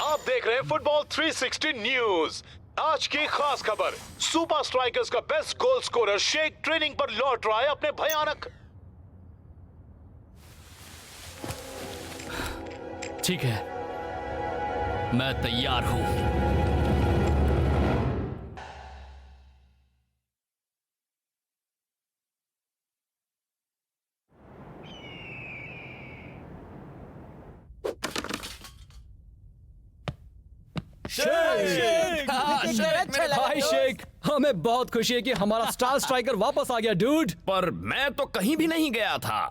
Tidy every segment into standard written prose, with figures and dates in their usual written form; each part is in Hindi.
आप देख रहे हैं फुटबॉल 360 न्यूज। आज की खास खबर, सुपर स्ट्राइकर्स का best goal scorer Sheikh training पर लौट रहा है अपने भयानक। ठीक है, मैं तैयार हूं। भाई शेख, हमें बहुत खुशी है कि हमारा स्टार स्ट्राइकर वापस आ गया डूड। पर मैं तो कहीं भी नहीं गया था।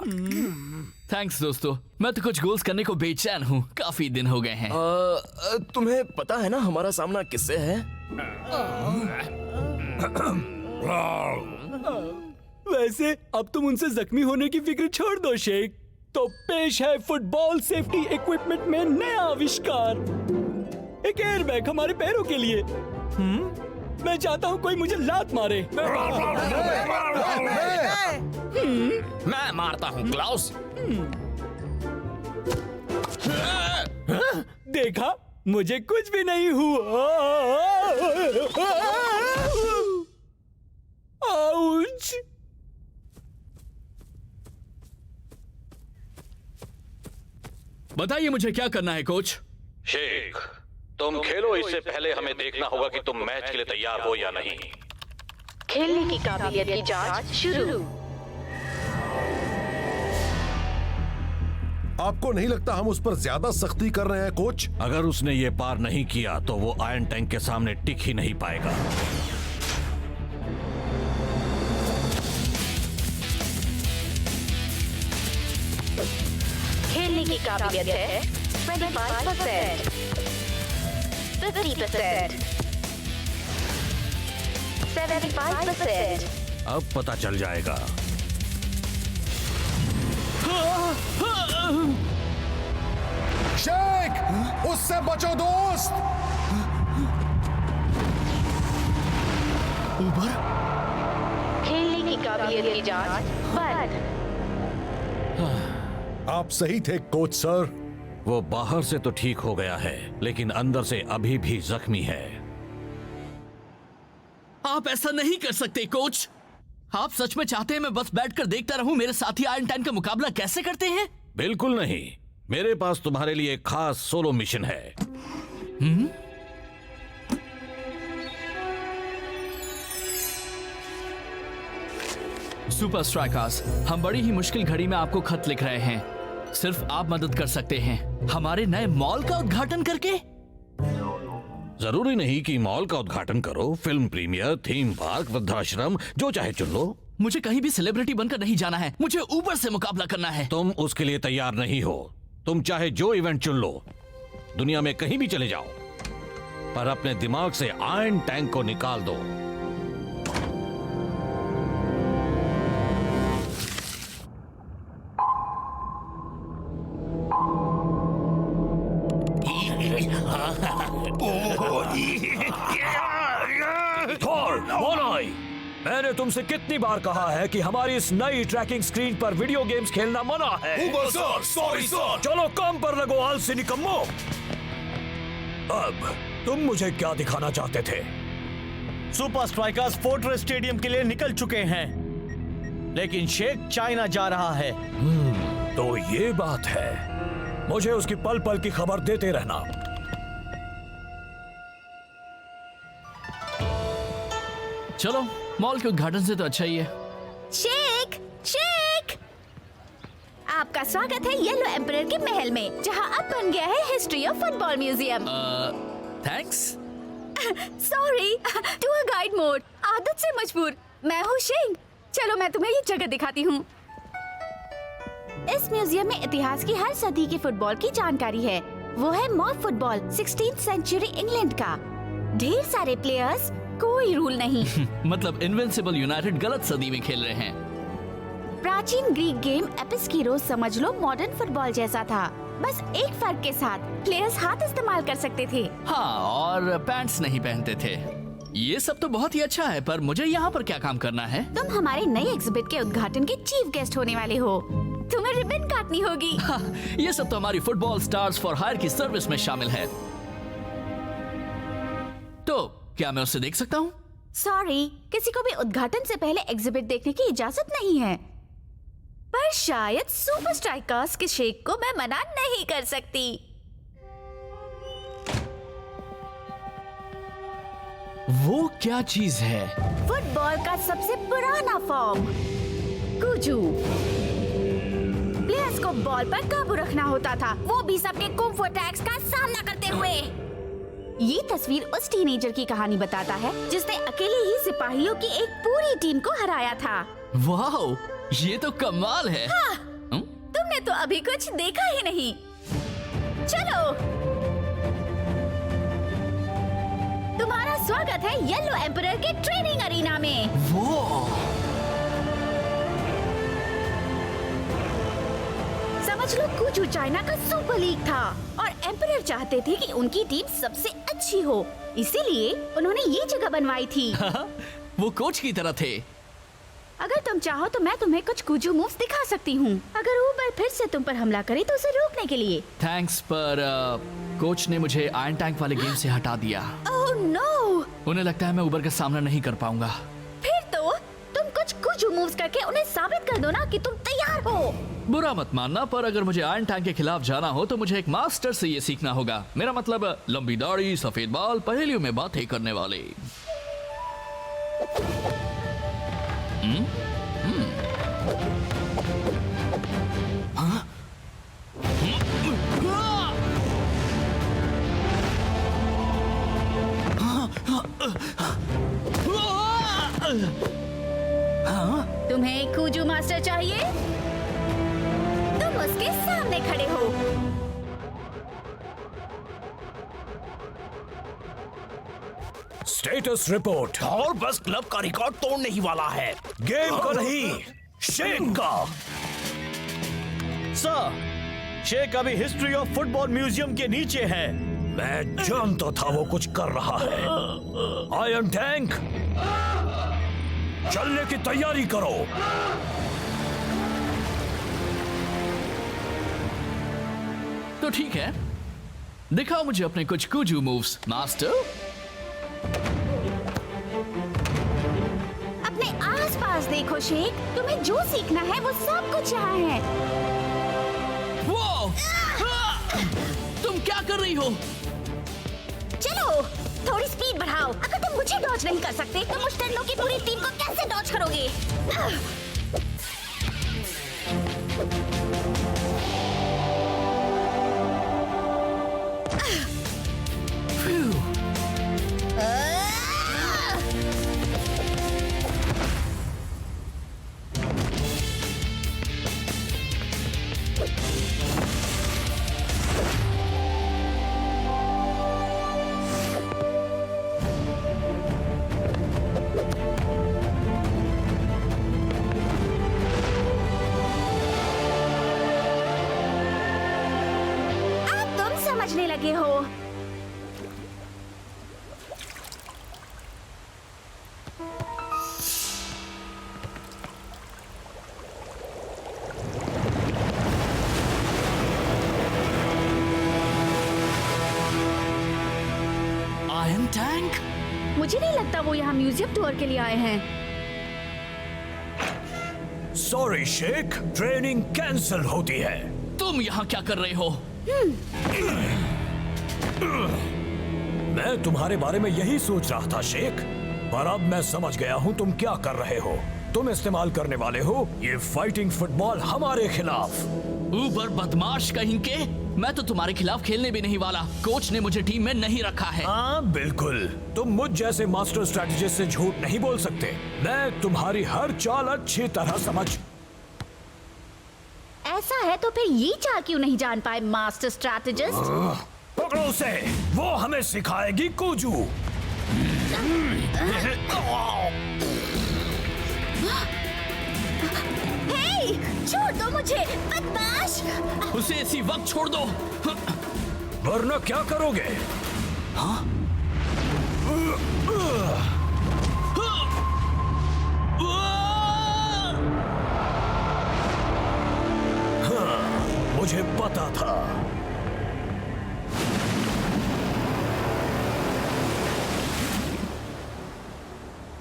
थैंक्स दोस्तों, मैं तो कुछ गोल्स करने को बेचैन हूँ। काफी दिन हो गए हैं। तुम्हें पता है ना हमारा सामना किससे है? वैसे अब तुम उनसे जख्मी होने की फिक्र छोड़ दो शेख। तो पेश है फुटबॉल सेफ्टी इक्विपमेंट में नया आविष्कार, एक एयरबैग हमारे पैरों के लिए। मैं चाहता हूँ कोई मुझे लात मारे। मैं मारता हूँ क्लाउस। देखा, मुझे कुछ भी नहीं हुआ। आउच। बताइए मुझे क्या करना है कोच? शेख, तुम खेलो, इससे पहले हमें देखना होगा कि तुम मैच के लिए तैयार हो या नहीं। खेलने की काबिलियत की जांच शुरू। आपको नहीं लगता हम उस पर ज्यादा सख्ती कर रहे हैं कोच? अगर उसने ये पार नहीं किया तो वो आयरन टैंक के सामने टिक ही नहीं पाएगा। खेलने की काबिलियत है 25%, 50%, 75%। अब पता चल जाएगा। शेख, उससे बचो दोस्त। ऊपर खेलने की काबिलियत की जांच बंद। आप सही थे कोच सर। वो बाहर से तो ठीक हो गया है, लेकिन अंदर से अभी भी जख्मी है। आप ऐसा नहीं कर सकते कोच। आप सच में चाहते हैं मैं बस बैठकर देखता रहूं मेरे साथी आयरन टैंक का मुकाबला कैसे करते हैं? बिल्कुल नहीं, मेरे पास तुम्हारे लिए एक खास सोलो मिशन है। सुपर स्ट्राइकर्स, हम बड़ी ही मुश्किल घड़ी में आपको खत लिख रहे हैं। सिर्फ आप मदद कर सकते हैं हमारे नए मॉल का उद्घाटन करके। जरूरी नहीं कि मॉल का उद्घाटन करो, फिल्म प्रीमियर, थीम पार्क, वृद्धाश्रम, जो चाहे चुन लो। मुझे कहीं भी सेलिब्रिटी बनकर नहीं जाना है, मुझे ऊपर से मुकाबला करना है। तुम उसके लिए तैयार नहीं हो। तुम चाहे जो इवेंट चुन लो, दुनिया में कहीं भी चले जाओ, पर अपने दिमाग से आयरन टैंक को निकाल दो। थॉर, मैंने तुमसे कितनी बार कहा है कि हमारी इस नई ट्रैकिंग स्क्रीन पर वीडियो गेम्स खेलना मना है। Sir, sorry sir. चलो काम पर लगो आलसी निकम्मो। अब तुम मुझे क्या दिखाना चाहते थे? सुपर स्ट्राइकर्स फोर्ट्रेस स्टेडियम के लिए निकल चुके हैं, लेकिन शेख चाइना जा रहा है। तो ये बात है, मुझे उसकी पल पल की खबर देते रहना। चलो, मॉल के उद्घाटन से तो अच्छा ही है। शेख, शेख, आपका स्वागत है येलो एम्परर के महल में, जहां अब बन गया है history of football museum. Thanks. Sorry, tour guide mode, आदत से मजबूर। मैं हूँ शेख। चलो मैं तुम्हें ये जगह दिखाती हूँ। इस म्यूजियम में इतिहास की हर सदी के फुटबॉल की जानकारी है। वो है mob football, 16th century England का। ढेर सारे प्लेयर्स, कोई रूल नहीं। मतलब इनविंसिबल यूनाइटेड गलत सदी में खेल रहे हैं। प्राचीन ग्रीक गेम एपिस्कीरोस समझ लो मॉडर्न फुटबॉल जैसा था, बस एक फर्क के साथ, प्लेयर्स हाथ इस्तेमाल कर सकते थे। हाँ, और पैंट्स नहीं पहनते थे। ये सब तो बहुत ही अच्छा है, पर मुझे यहाँ पर क्या काम करना है? तुम हमारे नए एग्जिबिट के उद्घाटन के चीफ गेस्ट होने वाले हो। तुम्हें रिबन काटनी होगी। ये सब तो हमारी फुटबॉल स्टार्स फॉर हायर की सर्विस में शामिल है। तो क्या मैं उसे देख सकता हूँ? सॉरी, किसी को भी उद्घाटन से पहले एग्जिबिट देखने की इजाजत नहीं है। पर शायद सुपर स्ट्राइकर्स के शेख को मैं मना नहीं कर सकती। वो क्या चीज है? फुटबॉल का सबसे पुराना फॉर्म, कुजू। प्लेयर्स को बॉल पर काबू रखना होता था, वो भी सबके कुंफू अटैक्स का सामना करते हुए। ये तस्वीर उस टीनेजर की कहानी बताता है जिसने अकेले ही सिपाहियों की एक पूरी टीम को हराया था। वाह, ये तो कमाल है। हाँ, तुमने तो अभी कुछ देखा ही नहीं। चलो, तुम्हारा स्वागत है येलो एम्परर के ट्रेनिंग अरीना में। वो समझ लो, कुजू चाइना का सुपर लीग था और एम्परर चाहते थे कि उनकी टीम सबसे अच्छी हो, इसीलिए उन्होंने ये जगह बनवाई थी। वो कोच की तरह थे। अगर तुम चाहो तो मैं तुम्हें कुछ कुजू मूव्स दिखा सकती हूँ, अगर ऊबर फिर से तुम पर हमला करे तो उसे रोकने के लिए। थैंक्स, पर कोच ने मुझे आयरन टैंक वाले गेम से हटा दिया। Oh no! उन्हें लगता है मैं ऊबर का सामना नहीं कर पाऊंगा। फिर तो तुम कुछ कुजू मूव्स करके उन्हें साबित कर दो ना कि तुम तैयार हो। बुरा मत मानना, पर अगर मुझे आयरन टैंक के खिलाफ जाना हो तो मुझे एक मास्टर से ये सीखना होगा। मेरा मतलब लंबी दाढ़ी, सफेद बाल, पहेलियों में बातें करने वाले। हाँ? तुम्हें कुजू मास्टर चाहिए? तुम उसके सामने खड़े हो। Status report. और बस क्लब का रिकॉर्ड तोड़ने ही वाला है, गेम का नहीं, शेख का। सर, शेख अभी हिस्ट्री ऑफ फुटबॉल म्यूजियम के नीचे है। मैं जानता था वो कुछ कर रहा है। आयरन टैंक, चलने की तैयारी करो। तो ठीक है, दिखाओ मुझे अपने कुछ कुजू मूव्स, मास्टर। अपने आसपास देखो शेख, तुम्हें जो सीखना है वो सब कुछ यहाँ है। वो! तुम क्या कर रही हो? चलो, थोड़ी स्पीड बढ़ाओ। अगर तुम मुझे डॉज नहीं कर सकते तो मुश्तैलों की पूरी टीम को कैसे डॉज करोगे? समझने लगे हो। Iron tank? मुझे नहीं लगता वो यहाँ म्यूजियम टूर के लिए आए हैं। सॉरी शेख, ट्रेनिंग कैंसिल होती है। तुम यहाँ क्या कर रहे हो? मैं तुम्हारे बारे में यही सोच रहा था शेख, पर अब मैं समझ गया हूँ तुम क्या कर रहे हो। तुम इस्तेमाल करने वाले हो ये फाइटिंग फुटबॉल हमारे खिलाफ। ऊबर बदमाश कहीं के, मैं तो तुम्हारे खिलाफ खेलने भी नहीं वाला। कोच ने मुझे टीम में नहीं रखा है। हाँ बिल्कुल, तुम मुझ जैसे मास्टर स्ट्रेटेजिस्ट से झूठ नहीं बोल सकते। मैं तुम्हारी हर चाल अच्छी तरह समझ। ऐसा है तो फिर ये चाल क्यों नहीं जान पाए मास्टर स्ट्रेटेजिस्ट? पकड़ो उसे, वो हमें सिखाएगी कुजू। हे, छोड़ दो मुझे, बदमाश! उसे इसी वक्त छोड़ दो। वरना क्या करोगे? हाँ? मुझे पता था।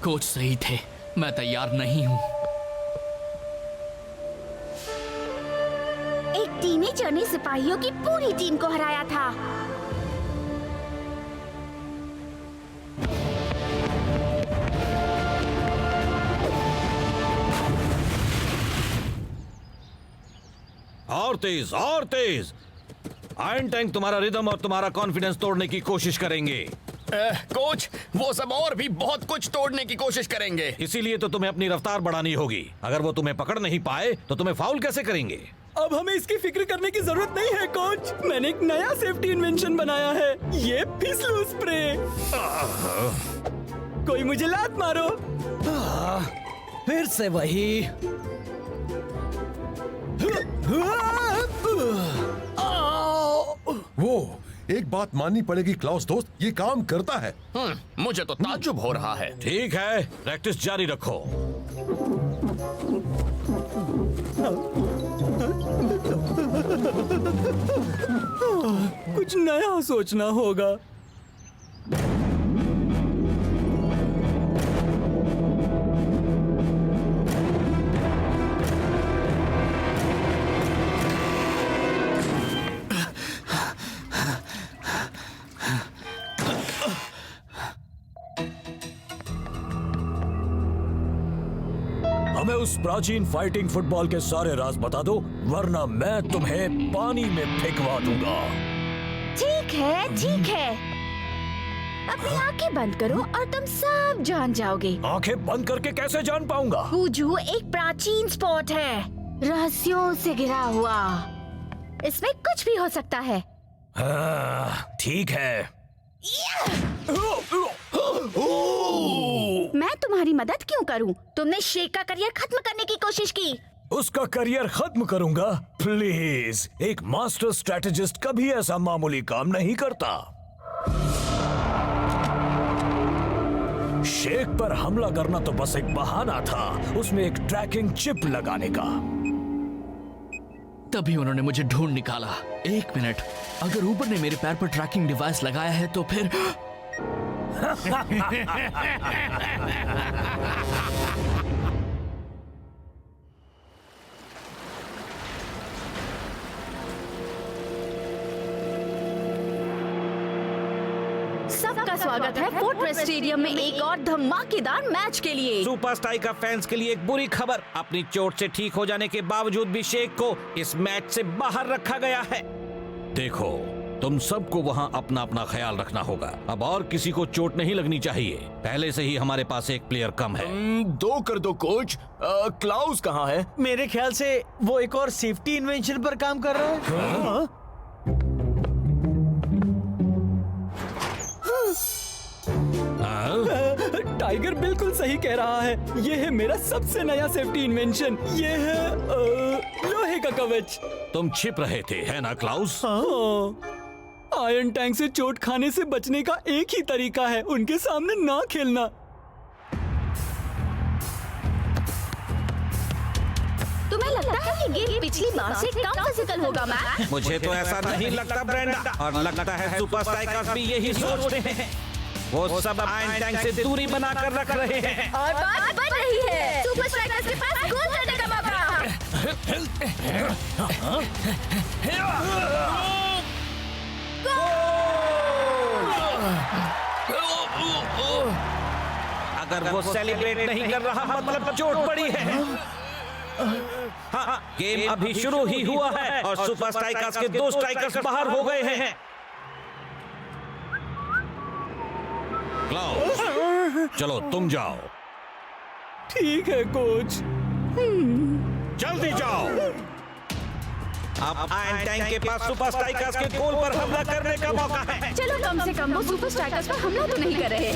कोच सही थे, मैं तैयार नहीं हूँ। एक टीनेजर ने सिपाहियों की पूरी टीम को हराया था। और तेज, और तेज। आयरन टैंक तुम्हारा रिदम और तुम्हारा कॉन्फिडेंस तोड़ने की कोशिश करेंगे। कोच, वो सब और भी बहुत कुछ तोड़ने की कोशिश करेंगे। इसीलिए तो तुम्हें अपनी रफ्तार बढ़ानी होगी। अगर वो तुम्हें पकड़ नहीं पाए तो तुम्हें फाउल कैसे करेंगे? अब हमें इसकी फिक्र करने की जरूरत नहीं है कोच। मैंने एक नया सेफ्टी इन्वेंशन बनाया है, ये फिसलू स्प्रे। कोई मुझे लात मारो। फिर से वही। वो एक बात माननी पड़ेगी क्लाउस दोस्त, ये काम करता है। मुझे तो ताज्जुब हो रहा है। ठीक है, प्रैक्टिस जारी रखो। कुछ नया सोचना होगा। हमें उस प्राचीन फाइटिंग फुटबॉल के सारे राज बता दो, वरना मैं तुम्हें पानी में फेंकवा दूंगा। ठीक है, ठीक है। अपनी आंखें बंद करो और तुम सब जान जाओगे। आंखें बंद करके कैसे जान पाऊंगा? हुजू एक प्राचीन स्पॉट है, रहस्यों से घिरा हुआ। इसमें कुछ भी हो सकता है। ठीक है। मैं तुम्हारी मदद क्यों करूं? तुमने शेख का करियर खत्म करने की कोशिश की। उसका करियर खत्म करूंगा? प्लीज, एक मास्टर स्ट्रेटेजिस्ट कभी ऐसा मामूली काम नहीं करता। शेख पर हमला करना तो बस एक बहाना था, उसमें एक ट्रैकिंग चिप लगाने का। तभी उन्होंने मुझे ढूंढ निकाला। एक मिनट, अगर ऊपर ने मेरे पैर पर ट्रैकिंग डिवाइस लगाया है तो फिर सबका स्वागत है फोर्ट्रेस स्टेडियम में एक और धमाकेदार मैच के लिए। सुपर स्ट्राइकर फैंस के लिए एक बुरी खबर। अपनी चोट से ठीक हो जाने के बावजूद भी शेख को इस मैच से बाहर रखा गया है। देखो, तुम सबको वहाँ अपना अपना ख्याल रखना होगा। अब और किसी को चोट नहीं लगनी चाहिए। पहले से ही हमारे पास एक प्लेयर कम है। 2 कर दो कोच। क्लाउस कहाँ है? मेरे ख्याल से वो एक और सेफ्टी इन्वेंशन पर काम कर रहा है। टाइगर बिल्कुल सही कह रहा है। ये है मेरा सबसे नया सेफ्टी इन्वेंशन। ये है लोहे का कवच। तुम छिप रहे थे, है ना क्लाउस? आयरन टैंक से चोट खाने से बचने का एक ही तरीका है, उनके सामने ना खेलना। तुम्हें लगता है कि गेम पिछली बार से कम फिजिकल होगा मैच? मुझे तो ऐसा नहीं लगता ब्रेंडा, और लगता है सुपर स्ट्राइकर्स भी यही सोचते हैं। वो सब आयरन टैंक से दूरी बनाकर रख रहे हैं। और बात बढ़ रही है। सुपर स्ट्राइकर्स के पास गोल करने का मौका। अगर वो सेलिब्रेट नहीं कर रहा मतलब चोट पड़ी है। हाँ, गेम अभी शुरू ही हुआ है और सुपर स्ट्राइकर्स के 2 स्ट्राइकर्स बाहर हो गए हैं। क्लाउस, चलो तुम जाओ। ठीक है कोच। जल्दी जाओ। अब आयरन टैंक के पास सुपर स्ट्राइकर्स के गोल पर हमला करने का मौका है। चलो कम से कम वो सुपर स्ट्राइकर्स पर हमला तो नहीं कर रहे।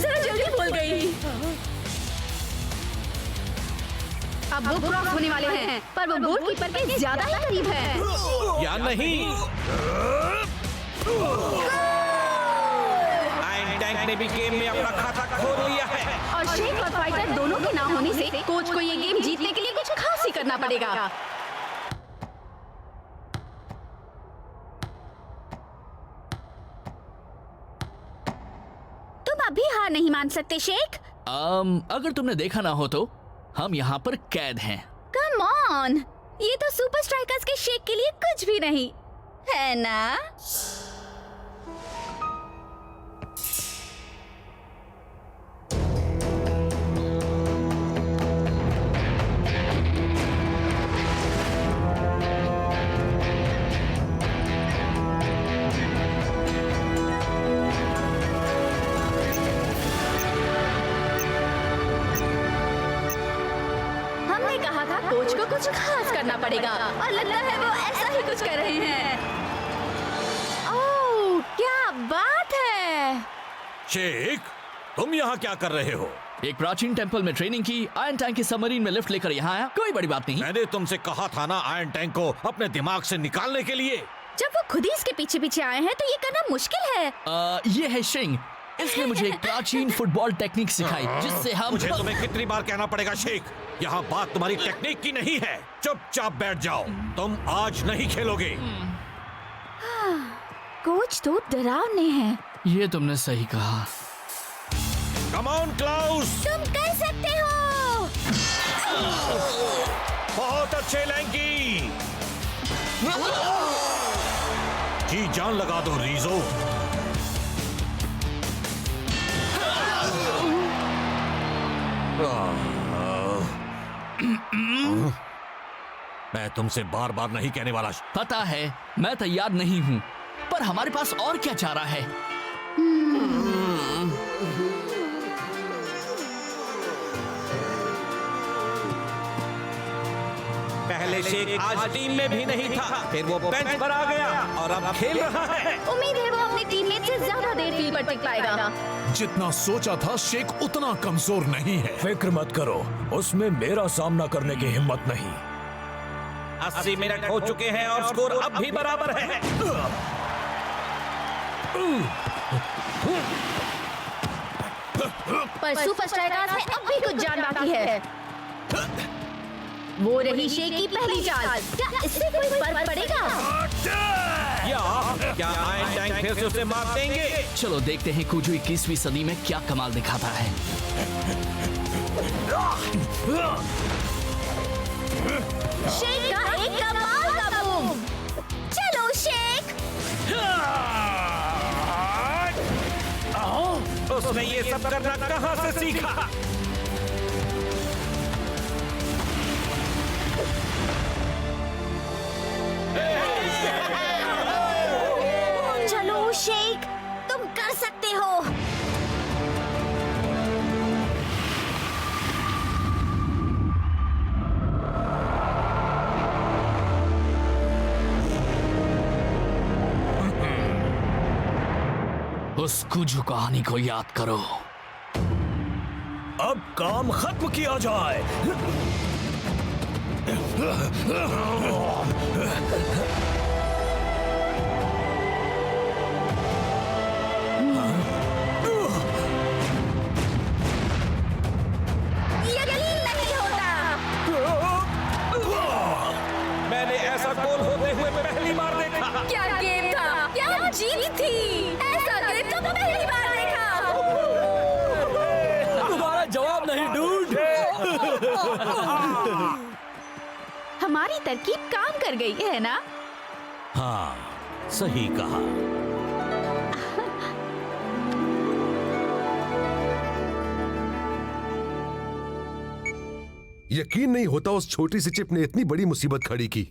जरा जल्दी बोल गई। अब वो क्रॉस होने वाले हैं, पर वो गोलकीपर के ज्यादा ही करीब है। या नहीं? आयरन टैंक ने भी गेम में अपना खाता खोल लिया है। और शेख और फाइटर दोनों के ना होने से कोच को ये गेम जीतने के लिए कुछ खास ही करना पड़ेगा। नहीं मान सकते शेख? अगर तुमने देखा ना हो तो हम यहाँ पर कैद हैं। कम ऑन, ये तो सुपर स्ट्राइकर्स के शेख के लिए कुछ भी नहीं है ना? हमने कहा था कोच को कुछ खास करना पड़ेगा और लगता है वो ऐसा ही कुछ कर रहे हैं। ओह, क्या बात है! शेख, तुम यहाँ क्या कर रहे हो? एक प्राचीन टेंपल में ट्रेनिंग की, आयरन टैंक की सबमरीन में लिफ्ट लेकर यहाँ आया। कोई बड़ी बात नहीं। मैंने तुमसे कहा था ना आयरन टैंक को अपने दिमाग से निकालने के लिए। जब वो खुद ही इसके पीछे पीछे आए हैं तो ये करना मुश्किल है। ये है शिंग। इसने मुझे एक प्राचीन फुटबॉल टेक्निक सिखाई जिससे हम मुझे तुम्हें कितनी बार कहना पड़ेगा शेख, यहाँ बात तुम्हारी टेक्निक की नहीं है। चुपचाप बैठ जाओ, तुम आज नहीं खेलोगे। कोच तो डरावने हैं। ये तुमने सही कहा। कम ऑन क्लाउस, तुम कर सकते हो। बहुत अच्छे लैंकी। जी जान लगा दो रीजो। मैं तुमसे बार बार नहीं कहने वाला। पता है मैं तैयार नहीं हूँ, पर हमारे पास और क्या चारा है? पहले शेख आज टीम में भी नहीं था, फिर वो बेंच पर आ गया और अब खेल रहा है। उम्मीद है वो अपनी टीममेट से ज्यादा देर फील्ड पर टिक पाएगा। जितना सोचा था शेख उतना कमजोर नहीं है। फिक्र मत करो, उसमें मेरा सामना करने की हिम्मत नहीं। 80 मिनट हो चुके हैं और स्कोर अब भी बराबर है। पर सुपर स्ट्राइकर्स में अब भी कुछ जान बाकी है। वो रही शेख की पहली चाल। क्या इससे कोई फर्क पड़ेगा? क्या आयरन टैंक फिर से उसे मार देंगे? चलो देखते हैं कुजू 21वीं सदी में क्या कमाल दिखाता है। शेख का एक कमाल का बूम। चलो शेख। उसने ये सब करना कहाँ से सीखा? चलो शेख, तुम कर सकते हो। उस कुजू कहानी को याद करो। अब काम खत्म किया जाए। यकीन नहीं होता। मैंने ऐसा गोल होते हुए पहली बार देखा। क्या गेम था, क्या जीत थी। ऐसा गेम तो पहली बार देखा। तुम्हारा जवाब नहीं डूड। हमारी तरकीब काम कर गई है ना? हाँ, सही कहा। यकीन नहीं होता उस छोटी सी चिप ने इतनी बड़ी मुसीबत खड़ी की।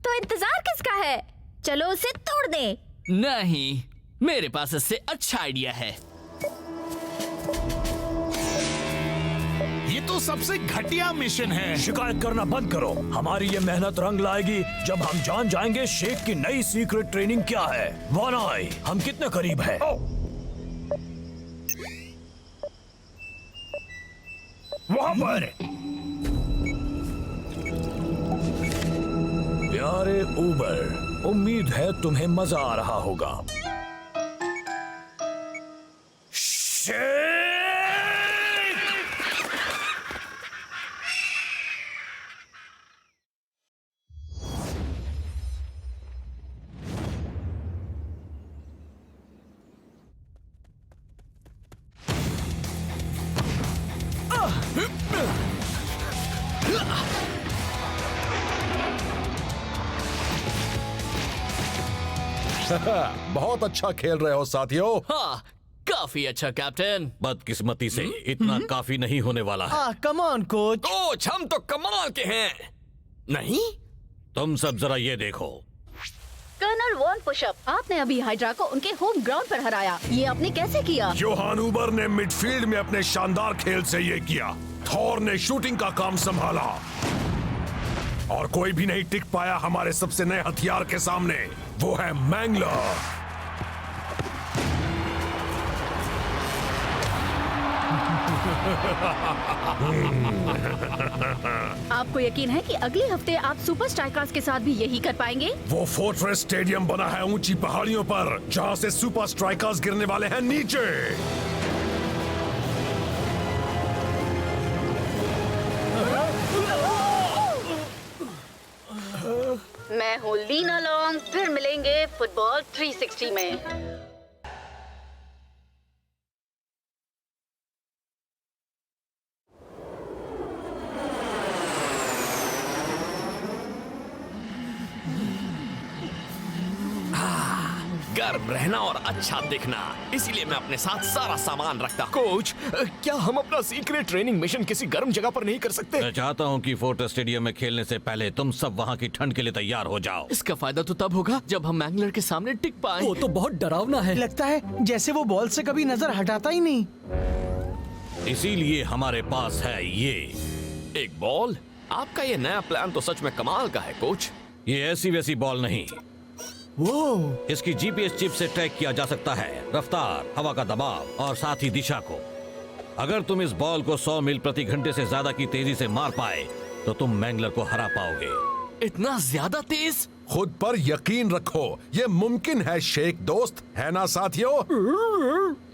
तो इंतजार किसका है? चलो उसे तोड़ दे। नहीं, मेरे पास इससे अच्छा आइडिया है। ये तो सबसे घटिया मिशन है। शिकायत करना बंद करो। हमारी ये मेहनत रंग लाएगी जब हम जान जाएंगे शेख की नई सीक्रेट ट्रेनिंग क्या है। वन आई, हम कितने करीब हैं? वहां पर। प्यारे ऊबर, उम्मीद है तुम्हें मजा आ रहा होगा। बहुत अच्छा खेल रहे हो साथियों। हाँ, काफी अच्छा कैप्टन। बदकिस्मती से इतना काफी नहीं होने वाला है। Come on coach. कोच हम तो कमाल के हैं। नहीं, तुम सब जरा ये देखो। कर्नल वॉन पुशअप, आपने अभी हाइड्रा को उनके होम ग्राउंड पर हराया। ये आपने कैसे किया? जोहान उबर ने मिडफील्ड में अपने शानदार खेल से ये किया। थॉर ने शूटिंग का काम संभाला और कोई भी नहीं टिक पाया हमारे सबसे नए हथियार के सामने। वो है मैंगलर। आपको यकीन है कि अगले हफ्ते आप सुपर स्ट्राइकर्स के साथ भी यही कर पाएंगे? वो फोर्ट्रेस स्टेडियम बना है ऊंची पहाड़ियों पर, जहां से सुपर स्ट्राइकर्स गिरने वाले हैं नीचे। मैं हूँ लीना लॉन्ग, फिर मिलेंगे फुटबॉल 360 में। गर्म रहना और अच्छा दिखना, इसीलिए मैं अपने साथ सारा सामान रखता हूँ। कोच, क्या हम अपना सीक्रेट ट्रेनिंग मिशन किसी गर्म जगह पर नहीं कर सकते? मैं चाहता हूँ कि फोर्ट्रेस स्टेडियम में खेलने से पहले तुम सब वहाँ की ठंड के लिए तैयार हो जाओ। इसका फायदा तो तब होगा जब हम मैंगलर के सामने टिक पाए। वो तो बहुत डरावना है। लगता है जैसे वो बॉल से कभी नजर हटाता ही नहीं। इसीलिए हमारे पास है ये। एक बॉल? आपका ये नया प्लान तो सच में कमाल का है कोच। ये ऐसी वैसी बॉल नहीं, वो इसकी जीपीएस चिप से ट्रैक किया जा सकता है रफ्तार, हवा का दबाव और साथ ही दिशा को। अगर तुम इस बॉल को 100 मील प्रति घंटे से ज्यादा की तेजी से मार पाए तो तुम मैंगलर को हरा पाओगे। इतना ज्यादा तेज? खुद पर यकीन रखो, ये मुमकिन है शेख दोस्त, है ना साथियों?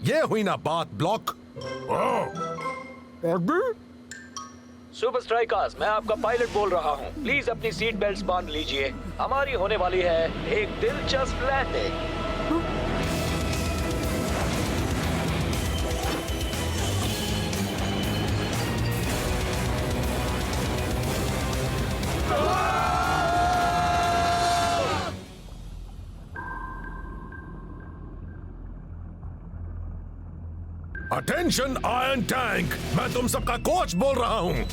ये हुई ना बात ब्लॉक। सुपर स्ट्राइकर्स, मैं आपका पायलट बोल रहा हूँ। प्लीज अपनी सीट बेल्ट बांध लीजिए, हमारी होने वाली है एक दिलचस्प लैंडिंग। अटेंशन आयरन टैंक, मैं तुम सबका कोच बोल रहा हूँ।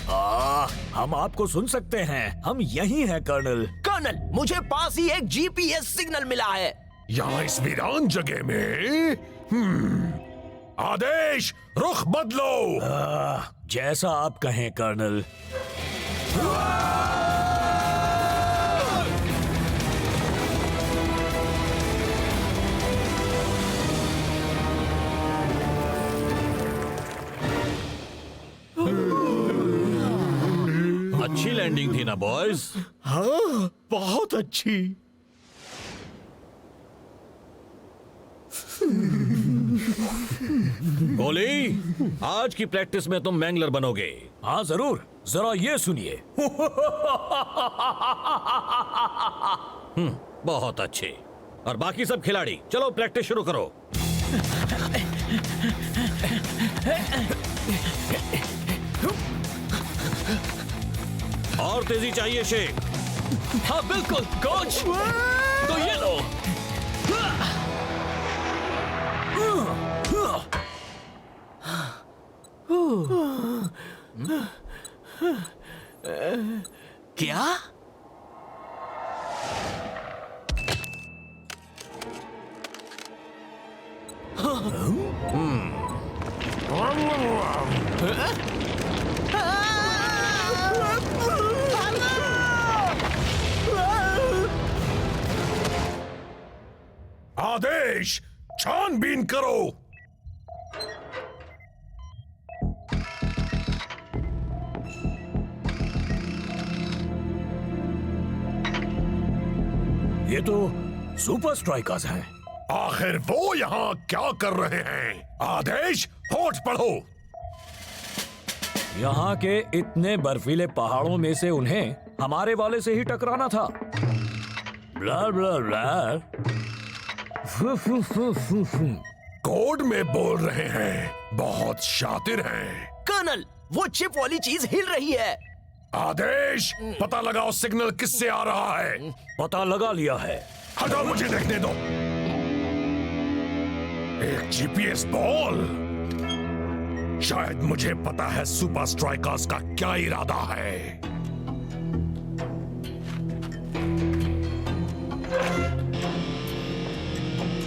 हम आपको सुन सकते हैं, हम यही हैं कर्नल। कर्नल, मुझे पास ही एक जीपीएस सिग्नल मिला है। यहाँ इस वीरान जगह में आदेश, रुख बदलो। जैसा आप कहें कर्नल। अच्छी लैंडिंग थी ना बॉयज? हाँ, बहुत अच्छी। गोली, आज की प्रैक्टिस में तुम मैंगलर बनोगे। हाँ जरूर, जरा ये सुनिए। बहुत अच्छे। और बाकी सब खिलाड़ी, चलो प्रैक्टिस शुरू करो। और तेजी चाहिए शेख। हाँ बिल्कुल कोच, तो ये लो। क्या? आदेश, छानबीन करो। ये तो सुपर स्ट्राइकर्स हैं। आखिर वो यहाँ क्या कर रहे हैं? आदेश, होठ पढ़ो। यहाँ के इतने बर्फीले पहाड़ों में से उन्हें हमारे वाले से ही टकराना था। ब्ला ब्ला ब्ला। कोड में बोल रहे हैं, बहुत शातिर हैं। कर्नल, वो चिप वाली चीज हिल रही है। आदेश, पता लगाओ सिग्नल किससे आ रहा है। पता लगा लिया है। हटाओ, मुझे देखने दो। एक जीपीएस बॉल। शायद मुझे पता है सुपर स्ट्राइकर्स का क्या इरादा है।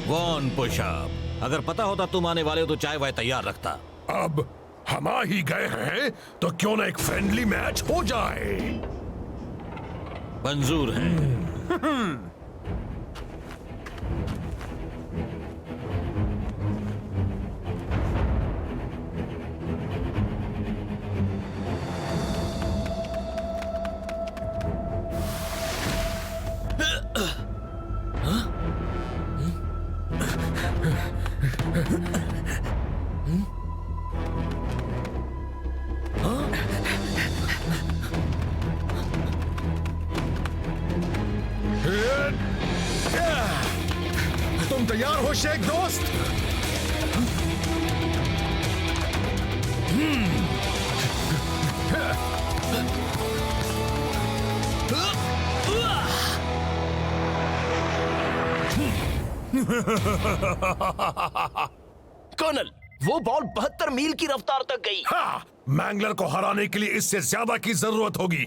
One push up. अगर पता होता तुम आने वाले हो तो चाय वाय तैयार रखता। अब हम आ ही गए हैं तो क्यों ना एक फ्रेंडली मैच हो जाए। मंजूर है। तुम तैयार हो शेख दोस्त? कर्नल, वो बॉल 72 मील की रफ्तार तक गई। हाँ, मैंगलर को हराने के लिए इससे ज्यादा की जरूरत होगी।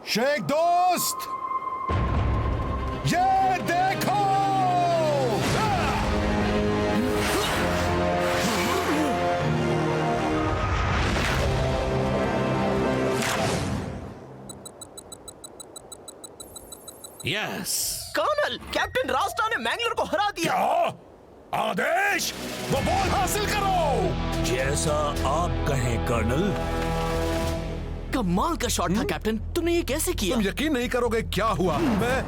शेख दोस्त, ये देखो। यस। कर्नल, कैप्टन रास्टा ने मैंगलर को हरा दिया। क्या आदेश? वो बॉल हासिल करो। जैसा आप कहें कर्नल। कमाल का शॉट था कैप्टन, तुमने ये कैसे किया? तुम यकीन नहीं करोगे क्या हुआ। मैं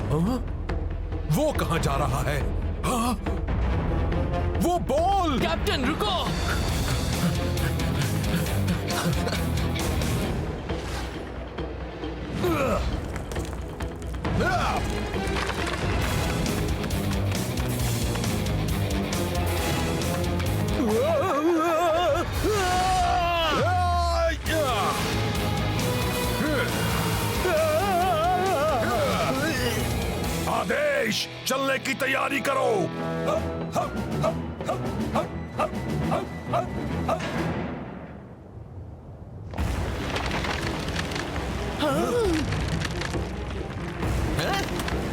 वो कहां जा रहा है? हाँ? वो बॉल। कैप्टन रुको। आदेश, चलने की तैयारी करो।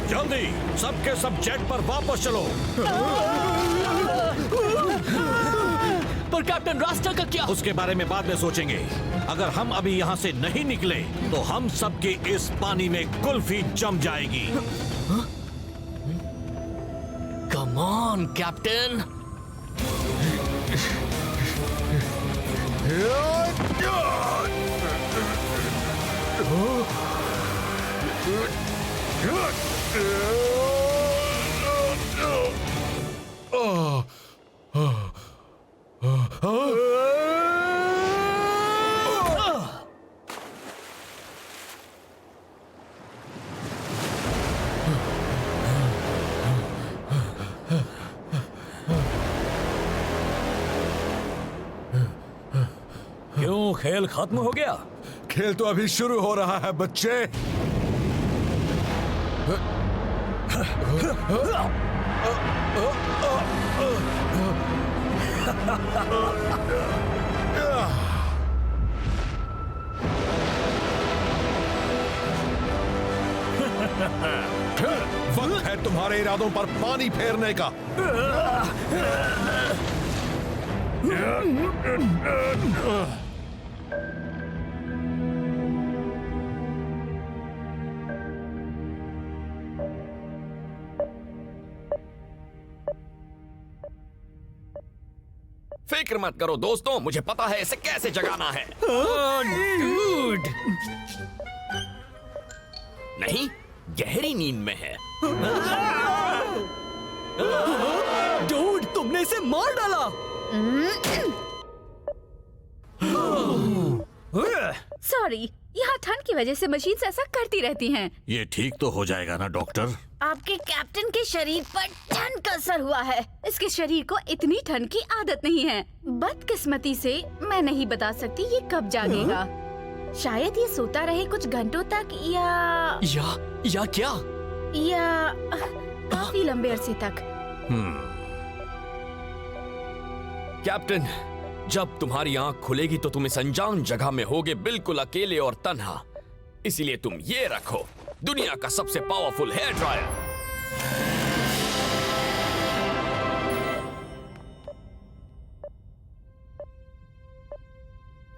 जल्दी सबके सब जेट पर वापस चलो। पर कैप्टन रास्ता का क्या? उसके बारे में बाद में सोचेंगे। अगर हम अभी यहाँ से नहीं निकले तो हम सबके इस पानी में कुल्फी जम जाएगी। Come on captain. क्यों, खेल खत्म हो गया? खेल तो अभी शुरू हो रहा है बच्चे। वक्त है तुम्हारे इरादों पर पानी फेरने का। फिक्र मत करो दोस्तों, मुझे पता है इसे कैसे जगाना है। नहीं, गहरी नींद में है। डूड, तुमने इसे मार डाला। सॉरी, यहाँ ठंड की वजह से मशीन ऐसा करती रहती हैं। ये ठीक तो हो जाएगा ना डॉक्टर? आपके कैप्टन के शरीर पर ठंड का असर हुआ है। इसके शरीर को इतनी ठंड की आदत नहीं है। बदकिस्मती से मैं नहीं बता सकती ये कब जागेगा। शायद ये सोता रहे कुछ घंटों तक या क्या? या काफी लंबे अरसे तक। कैप्टन, जब तुम्हारी आंख खुलेगी तो तुम इस अनजान जगह में होगे बिल्कुल अकेले और तन्हा। इसीलिए तुम ये रखो, दुनिया का सबसे पावरफुल हेयर ड्रायर।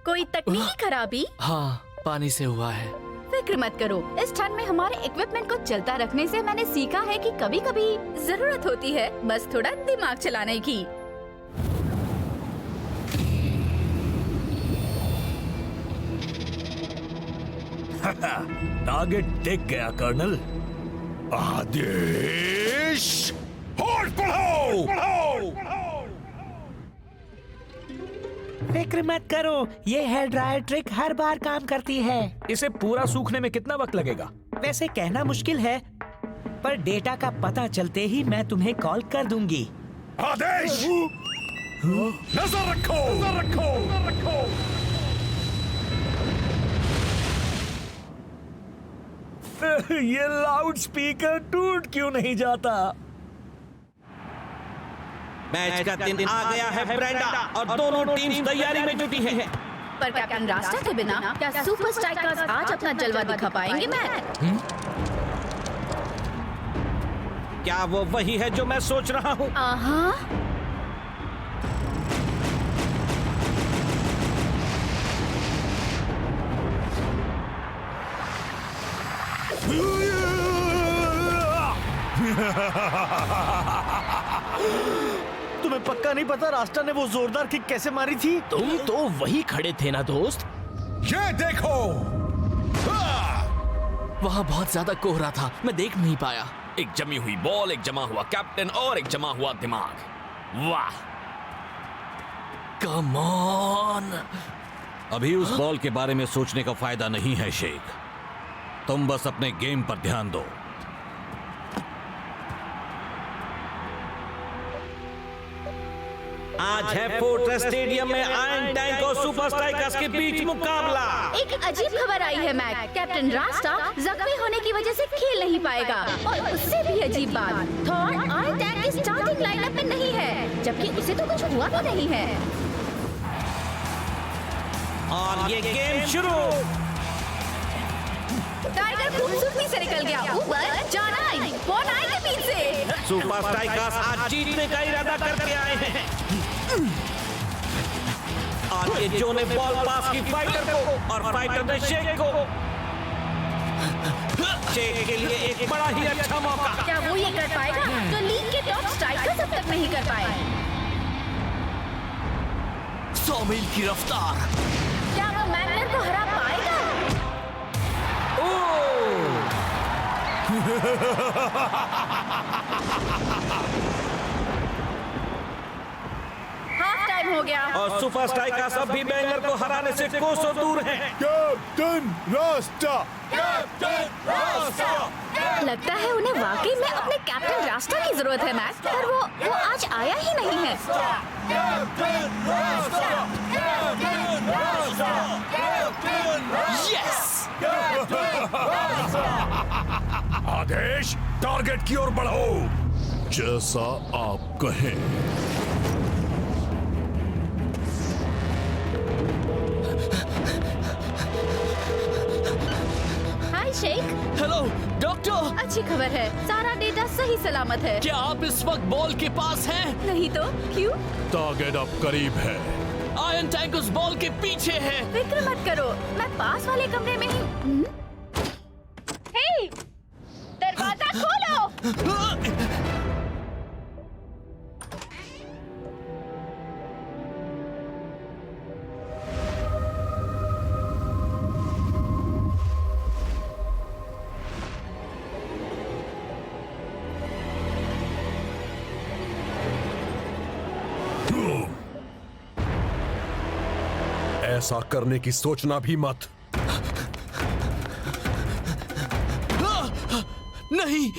कोई तकनीकी खराबी? हाँ, पानी से हुआ है। फिक्र मत करो, इस ठंड में हमारे इक्विपमेंट को चलता रखने से मैंने सीखा है कि कभी कभी जरूरत होती है बस थोड़ा दिमाग चलाने की। टारगेट दिख गया कर्नल। आदेश, होल्ड बढ़ाओ। फिक्र मत करो, ये हेयर ड्रायर ट्रिक हर बार काम करती है। इसे पूरा सूखने में कितना वक्त लगेगा? वैसे कहना मुश्किल है, पर डेटा का पता चलते ही मैं तुम्हें कॉल कर दूंगी। आदेश, नजर रखो, नजर रखो, नजर रखो। ये लाउड स्पीकर टूट क्यों नहीं जाता? मैच का दिन आ गया है ब्रेंडा, और दोनों टीम्स तैयारी में जुटी हैं। पर कैप्टन रास्ता के बिना क्या सुपर स्ट्राइकर्स आज अपना जलवा दिखा पाएंगे? मैं क्या वो वही है जो मैं सोच रहा हूँ? तुम्हें पक्का नहीं पता रास्ता ने वो जोरदार किक कैसे मारी थी? तुम तो वही खड़े थे ना दोस्त। ये देखो, वहाँ बहुत ज्यादा कोहरा था, मैं देख नहीं पाया। एक जमी हुई बॉल, एक जमा हुआ कैप्टन और एक जमा हुआ दिमाग। वाह, कम ऑन। अभी उस बॉल के बारे में सोचने का फायदा नहीं है शेख, तुम बस अपने गेम पर ध्यान दो। आज है फोर्ट्रेस स्टेडियम में आयरन टैंक और सुपर स्ट्राइकर्स के बीच मुकाबला। एक अजीब खबर आई है मैक, कैप्टन रास्ता जख्मी होने की वजह से खेल नहीं पाएगा। और उससे भी अजीब बात, थॉर आयरन टैंक की स्टार्टिंग लाइनअप में नहीं है, जबकि उसे तो कुछ हुआ भी नहीं है। और ये गेम शुरू। टाइगर खूबसूरती से निकल गया ऊपर, जाना बोनाई के बीच से। सुपर स्ट्राइकर्स आज जीतने का इरादा करके आए हैं। और ये जो ने बॉल पास की फाइटर को और फाइटर ने शेख को। शेख के लिए एक बड़ा ही अच्छा मौका। क्या वो ये कर पाएगा जो लीग के टॉप स्ट्राइकर्स अब तक नहीं कर पाए? 100 मील की रफ्तार। क्या वो मैगनर को हरा पाएगा? हाफ टाइम हो गया और सुपर स्ट्राइकर्स अब भी बैंगलोर को हराने से कोसों दूर हैं। कैप्टन रास्ता, कैप्टन रास्ता। लगता है उन्हें वाकई में अपने कैप्टन रास्ता की जरूरत है मैक, पर वो आज आया ही नहीं है। यस! आदेश, टारगेट की ओर बढ़ो। जैसा आप कहें। हाय शेख। Hello doctor. अच्छी खबर है, सारा डेटा सही सलामत है। क्या आप इस वक्त बॉल के पास हैं? नहीं तो क्यों? टारगेट अब करीब है। आयरन टैंक उस बॉल के पीछे है। फिक्र मत करो, मैं पास वाले कमरे में ही। हे, दरवाजा खोलो। ऐसा करने की सोचना भी मत। नहीं।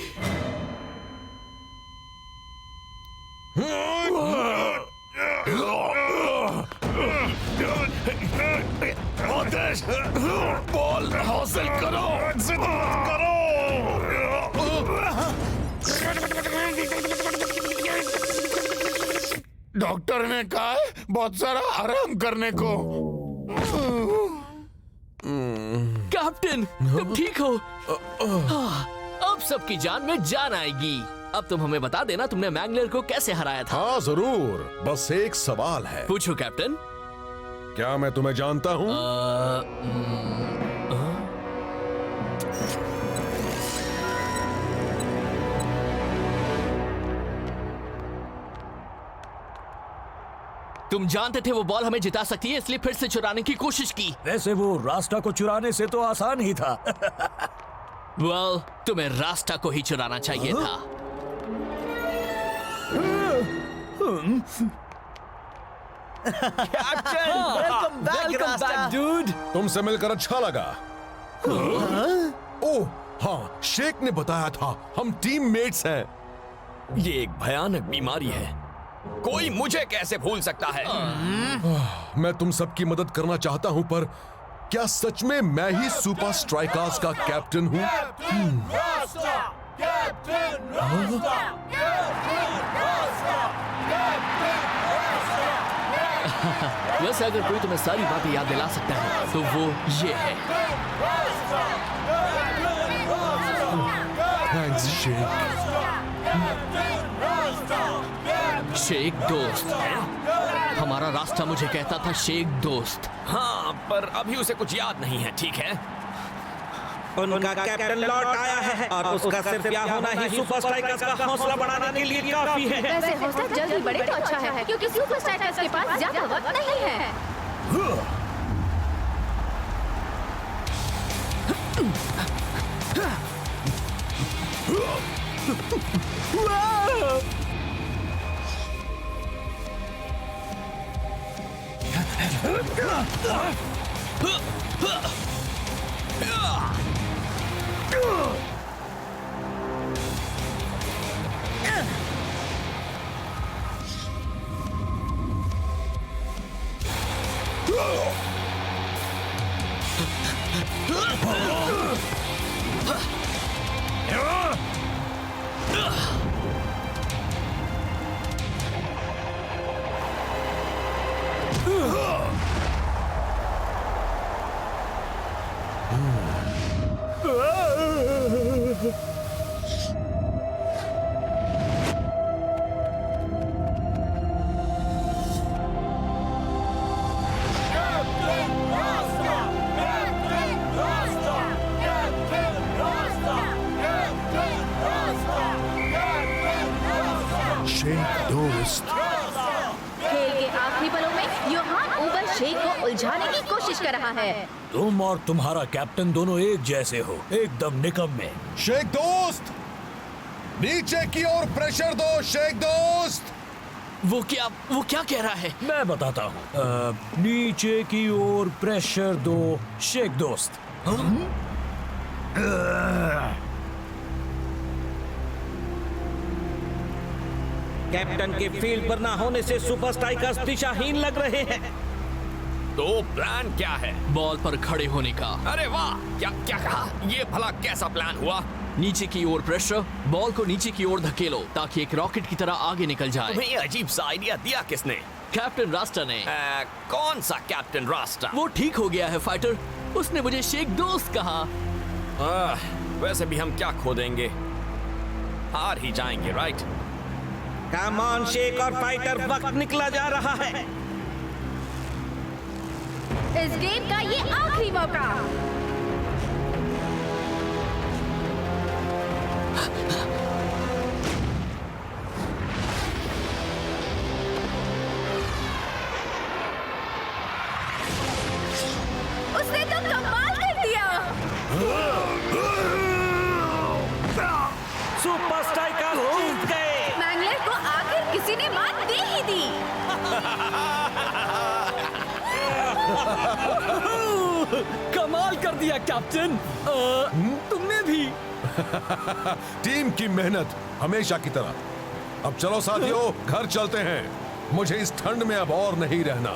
आदेश, बॉल हासिल करो। डॉक्टर ने कहा है बहुत सारा आराम करने को। कैप्टन, तुम ठीक हो? अब सबकी जान में जान आएगी। अब तुम हमें बता देना तुमने मैंगलर को कैसे हराया था। हाँ जरूर, बस एक सवाल है। पूछो कैप्टन। क्या मैं तुम्हें जानता हूँ? तुम जानते थे वो बॉल हमें जिता सकती है, इसलिए फिर से चुराने की कोशिश की। वैसे वो रास्ता को चुराने से तो आसान ही था। well, तुम्हें रास्ता को ही चुराना चाहिए था। Welcome back dude. तुमसे मिलकर अच्छा लगा। ओह हाँ, शेख ने बताया था हम टीममेट्स हैं। ये एक भयानक बीमारी है, कोई मुझे कैसे भूल सकता है? मैं तुम सबकी मदद करना चाहता हूं, पर क्या सच में मैं ही सुपर स्ट्राइकर्स का कैप्टन हूं? वैसे अगर कोई तुम्हें सारी बातें याद दिला सकता है तो वो ये है। थैंक्स शेख। शेख दोस्त है? हमारा रास्ता मुझे कहता था शेख दोस्त। हाँ, पर अभी उसे कुछ याद नहीं है, ठीक है? उनका कैप्टन लौट आया है और उसका सिर्फ यहाँ होना ही सुपर स्ट्राइकर्स का हौसला बढ़ाने के लिए काफी है। वैसे हौसला जल्दी बढ़े तो अच्छा है, क्योंकि सुपर स्ट्राइकर्स के पास ज्यादा वक्त नहीं है। खेल के आखिरी पलों में योहान ऊबर शेख को उलझाने की कोशिश कर रहा है। तुम और तुम्हारा कैप्टन दोनों एक जैसे हो, एकदम निकम्मे। शेख दोस्त, नीचे की ओर प्रेशर दो शेख दोस्त। वो क्या कह रहा है? मैं बताता हूँ। नीचे की ओर प्रेशर दो शेख दोस्त। कैप्टन के फील्ड पर ना होने से सुपर स्ट्राइकर्स दिशाहीन लग रहे हैं। तो प्लान क्या है? बॉल पर खड़े होने का। अरे वाह, क्या कहा? ये भला कैसा प्लान हुआ? नीचे की ओर प्रेशर, बॉल को नीचे की ओर धकेलो ताकि एक रॉकेट की तरह आगे निकल जाए। तुम्हें ये अजीब सा आइडिया दिया किसने? कैप्टन रास्टा ने। कौन सा कैप्टन रास्टा? वो ठीक हो गया है फाइटर, उसने मुझे शेख दोस्त कहा। वैसे भी हम क्या खो देंगे, हार ही जाएंगे, राइट? कम ऑन शेख और फाइटर, वक्त निकला जा रहा है। इस गेम का ये आखिरी मौका। उसने तो कमाल कर दिया। सुपर स्ट्राइकर्स जीत गए। मैंगलर को आखिर किसी ने मात दे ही दी। कमाल कर दिया कैप्टन। तुमने भी। टीम की मेहनत हमेशा की तरह। अब चलो साथियों, घर चलते हैं। मुझे इस ठंड में अब और नहीं रहना।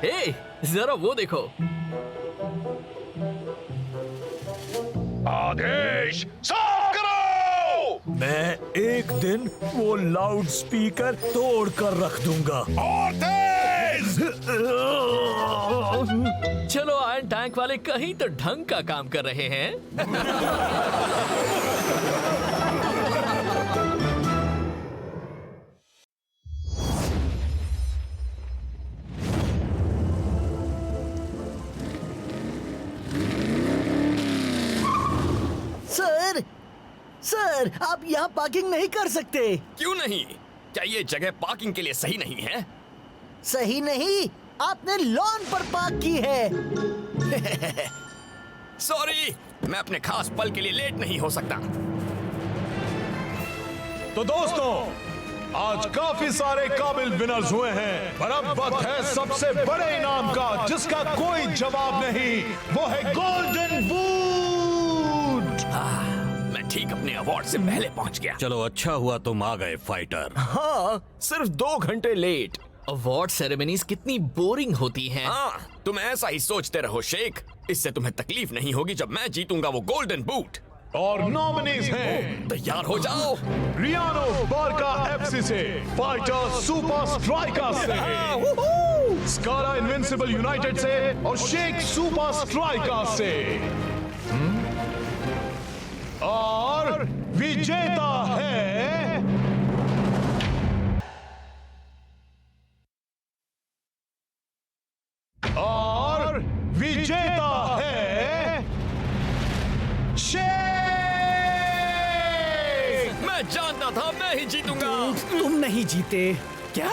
हे, जरा वो देखो। आदेश, साफ करो। मैं एक दिन वो लाउड स्पीकर तोड़ कर रख दूंगा। और तेज। चलो आयरन टैंक वाले कहीं तो ढंग का काम कर रहे हैं। सर, आप यहाँ पार्किंग नहीं कर सकते। क्यों नहीं? क्या ये जगह पार्किंग के लिए सही नहीं है? सही नहीं, आपने लॉन पर पार्क की है। सॉरी, मैं अपने खास पल के लिए लेट नहीं हो सकता। तो दोस्तों, आज काफी सारे काबिल विनर्स हुए हैं, पर अब वक्त है सबसे बड़े इनाम का, जिसका कोई जवाब नहीं। वो है गोल्डन बूट। मैं ठीक अपने अवार्ड से पहले पहुंच गया। चलो अच्छा हुआ तुम आ गए फाइटर। हाँ, सिर्फ 2 घंटे लेट। अवार्ड सेरेमनीज कितनी बोरिंग होती हैं। हाँ, तुम ऐसा ही सोचते रहो शेख। इससे तुम्हें तकलीफ नहीं होगी जब मैं जीतूंगा वो गोल्डन बूट। और नॉमिनीज हैं तैयार हो जाओ। रियानो बारका एफसी से, फाइटर सुपर स्ट्राइकर से, स्कारा इनविंसिबल यूनाइटेड से और शेख सुपर स्ट्राइकर से। और विजेता है शेख। मैं जानता था मैं ही जीतूंगा। तुम नहीं जीते। क्या?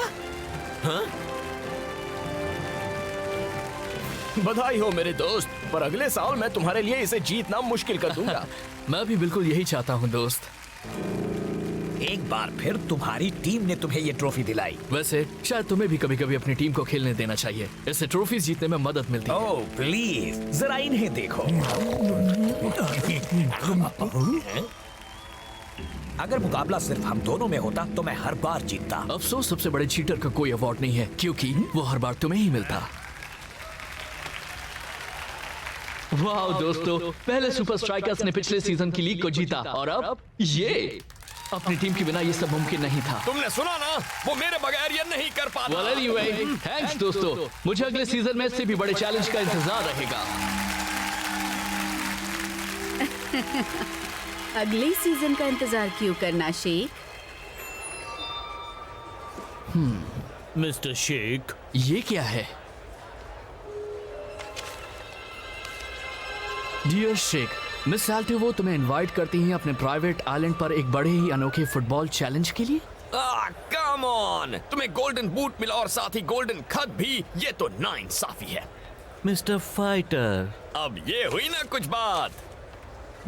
हाँ? बधाई हो मेरे दोस्त, पर अगले साल मैं तुम्हारे लिए इसे जीतना मुश्किल कर दूंगा। मैं भी बिल्कुल यही चाहता हूँ दोस्त। एक बार फिर तुम्हारी टीम ने तुम्हें ये ट्रॉफी दिलाई। वैसे शायद तुम्हें भी कभी-कभी अपनी टीम को खेलने देना चाहिए। इससे ट्रॉफीज जीतने में मदद मिलती है। ओह प्लीज, जरा इन्हें देखो। अगर मुकाबला सिर्फ हम दोनों में होता तो मैं हर बार जीतता। अफसोस सबसे बड़े चीटर का कोई अवार्ड नहीं है, क्योंकि वो हर बार तुम्हें ही मिलता। वाह दोस्तों, पहले सुपर स्ट्राइकर्स ने पिछले सीजन की लीग को जीता और अब ये अपनी टीम के बिना ये सब मुमकिन नहीं था। तुमने सुना ना, वो मेरे बगैर ये नहीं कर पाता। Well anyway, thanks दोस्तों, मुझे अगले सीजन में इससे भी बड़े चैलेंज का इंतजार रहेगा। अगले सीजन का इंतजार क्यों करना शेख? मिस्टर शेख, ये क्या है? डियर शेख, मिस साल्टिवो तुम्हें इनवाइट करती हैं अपने प्राइवेट आइलैंड पर एक बड़े ही अनोखे फुटबॉल चैलेंज के लिए। कम ऑन, तुम्हें गोल्डन बूट मिला और साथ ही गोल्डन खत भी, ये तो नाइंसाफी है। मिस्टर फाइटर, अब ये हुई ना कुछ बात।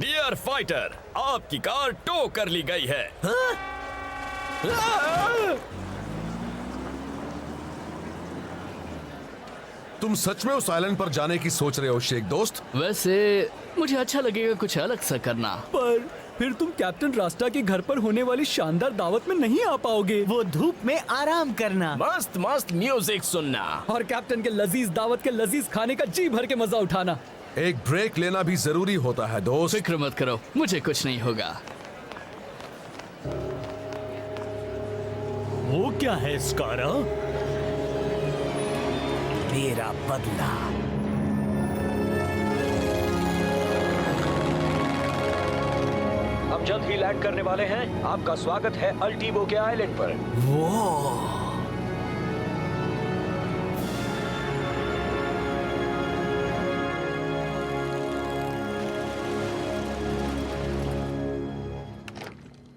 डियर फाइटर, आपकी कार टो कर ली गई है। तुम सच में उस आइलैंड पर जाने की सोच रहे हो शेख दोस्त? वैसे मुझे अच्छा लगेगा कुछ अलग सा करना। पर फिर तुम कैप्टन रास्ता के घर पर होने वाली शानदार दावत में नहीं आ पाओगे। वो धूप में आराम करना, मस्त मस्त म्यूजिक सुनना और कैप्टन के लजीज दावत के लजीज खाने का जी भर के मजा उठाना। एक ब्रेक लेना भी जरूरी होता है दोस्त। फिक्र मत करो, मुझे कुछ नहीं होगा। वो क्या है स्कारा? मेरा बदला। हम जल्द ही लैंड करने वाले हैं। आपका स्वागत है अल्टीवो के आइलैंड पर।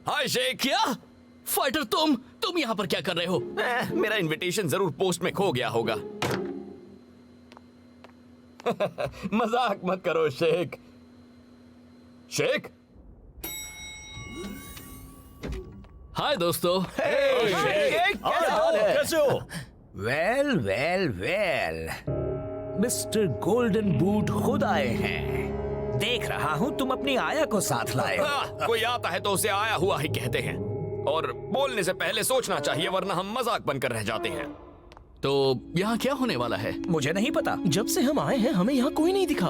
हाय शेख। क्या फाइटर, तुम यहाँ पर क्या कर रहे हो? मेरा इनविटेशन जरूर पोस्ट में खो गया होगा। मजाक मत करो शेख। शेख, हाय दोस्तों। कैसे हो? Well well well, mister golden boot खुद आए हैं। देख रहा हूँ तुम अपनी आया को साथ लाए हो। कोई आता है तो उसे आया हुआ ही कहते हैं, और बोलने से पहले सोचना चाहिए, वरना हम मजाक बनकर रह जाते हैं। तो यहाँ क्या होने वाला है? मुझे नहीं पता। जब से हम आए हैं हमें यहाँ कोई नहीं दिखा।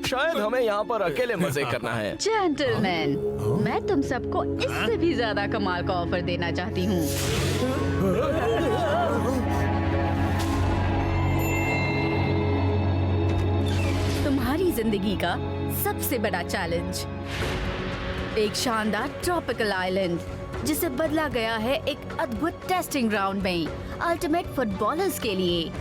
शायद हमें यहाँ पर अकेले मजे करना है। जेंटलमैन, मैं तुम सबको इससे भी ज्यादा कमाल का ऑफर देना चाहती हूँ। तुम्हारी जिंदगी का सबसे बड़ा चैलेंज, एक शानदार ट्रॉपिकल आइलैंड जिसे बदला गया है एक अद्भुत टेस्टिंग ग्राउंड में अल्टीमेट फुटबॉलर्स के लिए।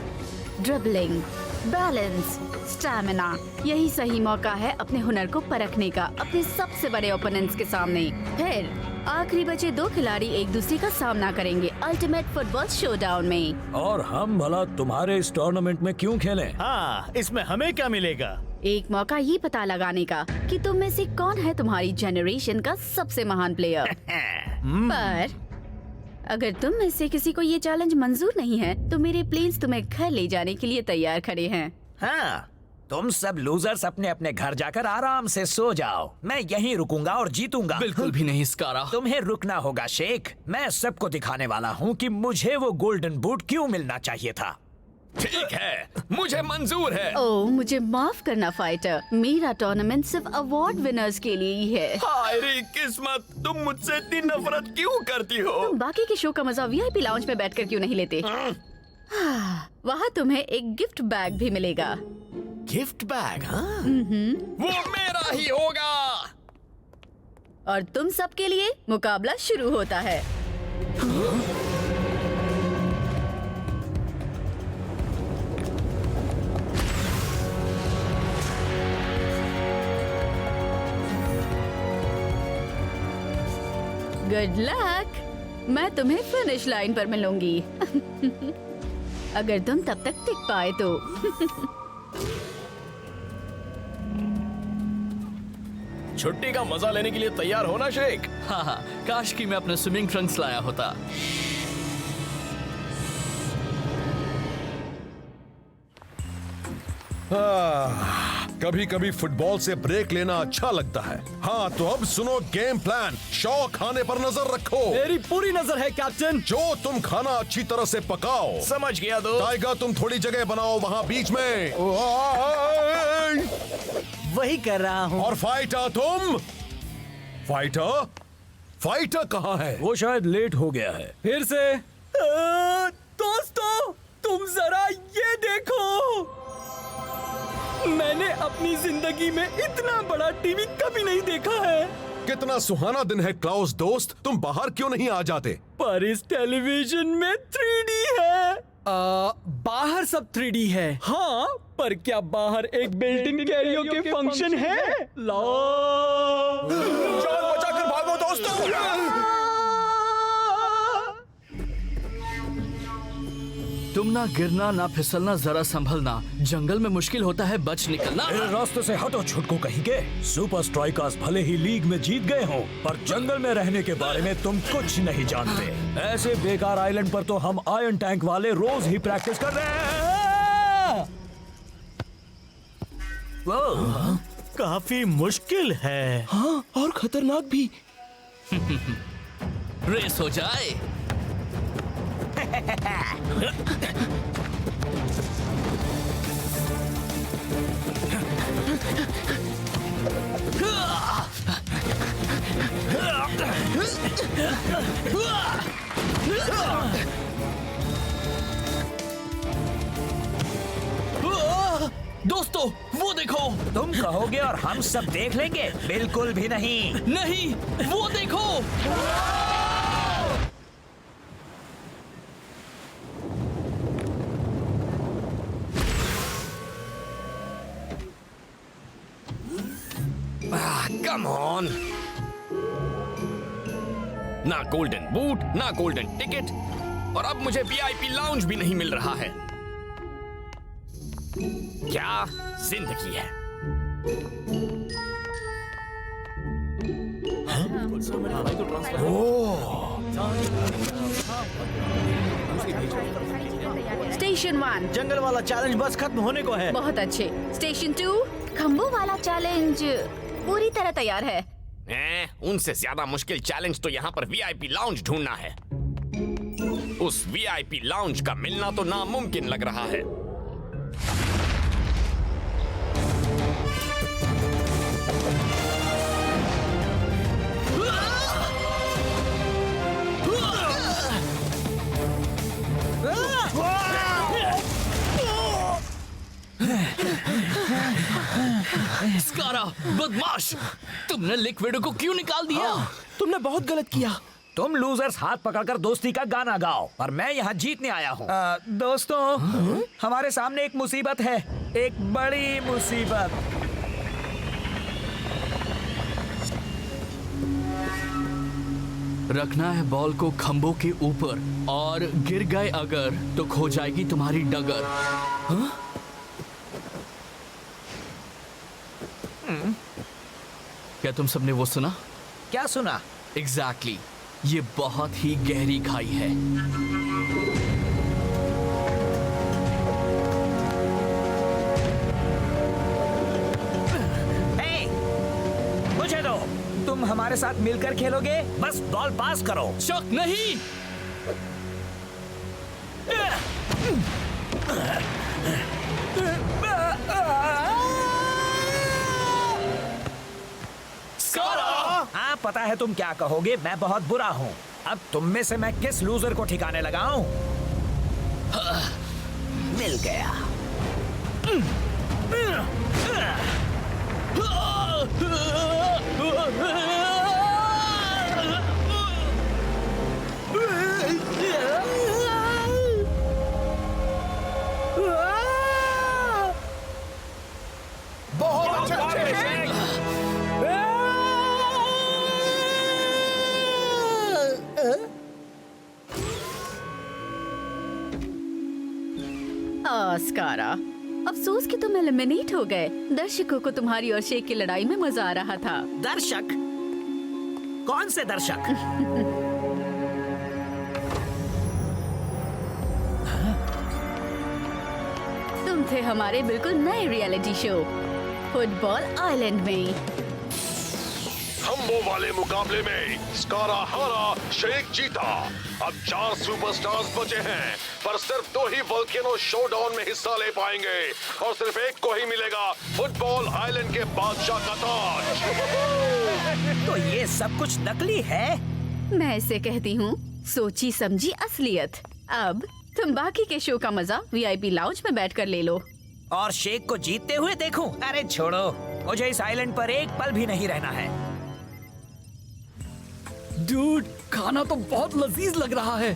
ड्रिबलिंग, बैलेंस, स्टैमिना, यही सही मौका है अपने हुनर को परखने का अपने सबसे बड़े ओपोनेंट्स के सामने। फिर आखिरी बचे 2 खिलाड़ी एक दूसरे का सामना करेंगे अल्टीमेट फुटबॉल शोडाउन में। और हम भला तुम्हारे इस टूर्नामेंट में क्यों खेलें? हाँ, इसमें हमें क्या मिलेगा? एक मौका ये पता लगाने का कि तुम में से कौन है तुम्हारी जनरेशन का सबसे महान प्लेयर। पर अगर तुम में से किसी को ये चैलेंज मंजूर नहीं है तो मेरे प्लेन्स तुम्हें घर ले जाने के लिए तैयार खड़े हैं। हाँ, तुम सब लूजर्स अपने अपने घर जाकर आराम से सो जाओ। मैं यहीं रुकूंगा और जीतूंगा। बिल्कुल भी नहीं स्कारा। तुम्हें रुकना होगा शेख। मैं सबको दिखाने वाला हूँ कि मुझे वो गोल्डन बूट क्यों मिलना चाहिए था। ठीक है, मुझे मंजूर है। ओह, मुझे माफ करना फाइटर, मेरा टूर्नामेंट सिर्फ अवार्ड विनर्स के लिए ही है। हाय रे किस्मत, तुम मुझसे इतनी नफरत क्यों करती हो? तुम बाकी के शो का मजा वीआईपी लाउंज में बैठकर क्यों नहीं लेते? वहाँ तुम्हें एक गिफ्ट बैग भी मिलेगा। Gift bag? हाँ? वो मेरा ही होगा। और तुम सबके लिए मुकाबला शुरू होता है। Good luck. मैं तुम्हें फिनिश लाइन पर मिलूंगी। अगर तुम तब तक टिक पाए तो। छुट्टी का मजा लेने के लिए तैयार होना शेख। हाँ, काश कि मैं अपने स्विमिंग ट्रंक्स लाया होता। कभी कभी फुटबॉल से ब्रेक लेना अच्छा लगता है। हाँ, तो अब सुनो गेम प्लान। शौ खाने पर नजर रखो। मेरी पूरी नजर है कैप्टन। जो तुम खाना अच्छी तरह से पकाओ। समझ गया दो। टाइगर, तुम थोड़ी जगह बनाओ वहाँ बीच में। वही कर रहा हूँ। और फाइटर, तुम फाइटर कहाँ है? वो शायद लेट हो गया है। फिर से दोस्तों, तुम जरा ये देखो। मैंने अपनी जिंदगी में इतना बड़ा टीवी कभी नहीं देखा है। कितना सुहाना दिन है क्लाउस दोस्त। तुम बाहर क्यों नहीं आ जाते? पर इस टेलीविजन में 3D है। बाहर सब 3D है। हाँ, पर क्या बाहर एक बिल्डिंग कैरियोके फंक्शन है? जान बचाकर भागो दोस्तों। तुम ना गिरना ना फिसलना, जरा संभलना। जंगल में मुश्किल होता है बच निकलना। मेरे रास्ते से हटो छुटको कहीं के। सुपर स्ट्राइकर्स भले ही लीग में जीत गए हों, पर जंगल में रहने के बारे में तुम कुछ नहीं जानते। ऐसे बेकार आइलैंड पर तो हम आयरन टैंक वाले रोज ही प्रैक्टिस कर रहे हैं। काफी मुश्किल है। हाँ, और खतरनाक भी। रेस हो जाए। दोस्तों, वो देखो। तुम कहोगे और हम सब देख लेंगे? बिल्कुल भी नहीं। नहीं, वो देखो। Come on. ना गोल्डन बूट, ना गोल्डन टिकट, और अब मुझे वीआईपी लाउंज भी नहीं मिल रहा है। क्या जिंदगी है। स्टेशन 1 जंगल वाला चैलेंज बस खत्म होने को है। बहुत अच्छे। स्टेशन 2 खम्बों वाला चैलेंज पूरी तरह तैयार है। उनसे ज्यादा मुश्किल चैलेंज तो यहाँ पर वीआईपी लाउंज ढूंढना है। उस वीआईपी लाउंज का मिलना तो नामुमकिन लग रहा है। स्कारा, बदमाश, तुमने लिक्विडो को क्यों निकाल दिया? तुमने बहुत गलत किया। तुम लूजर्स हाथ पकड़कर दोस्ती का गाना गाओ और मैं यहाँ जीतने आया हूँ। दोस्तों, हमारे सामने एक मुसीबत है, एक बड़ी मुसीबत। रखना है बॉल को खंभों के ऊपर और गिर गए अगर तो खो जाएगी तुम्हारी डगर। हाँ? क्या तुम सबने वो सुना? क्या सुना? एग्जैक्टली, ये बहुत ही गहरी खाई है। हे, मुझे दो। तुम हमारे साथ मिलकर खेलोगे? बस बॉल पास करो। शक नहीं। हाँ, पता है तुम क्या कहोगे, मैं बहुत बुरा हूँ। अब तुम में से मैं किस लूजर को ठिकाने लगाऊं? मिल गया। बहुत अच्छे। स्कारा, अफसोस कि तुम एलिमिनेट हो गए। दर्शकों को तुम्हारी और शेख की लड़ाई में मजा आ रहा था। दर्शक? कौन से दर्शक? तुम थे हमारे बिल्कुल नए रियलिटी शो फुटबॉल आइलैंड में। खंबों वाले मुकाबले में स्कारा हारा, शेख जीता। अब 4 सुपरस्टार्स बचे हैं, पर सिर्फ 2 ही वोल्केनो शोडाउन में हिस्सा ले पाएंगे और सिर्फ एक को ही मिलेगा फुटबॉल आइलैंड के बादशाह का ताज। तो ये सब कुछ नकली है? मैं इसे कहती हूँ सोची समझी असलियत। अब तुम बाकी के शो का मजा वीआईपी लाउंज में बैठकर ले लो। और शेख को जीतते हुए देखूं? अरे छोड़ो, मुझे इस आइलैंड पर एक पल भी नहीं रहना है। डूड, खाना तो बहुत लजीज लग रहा है।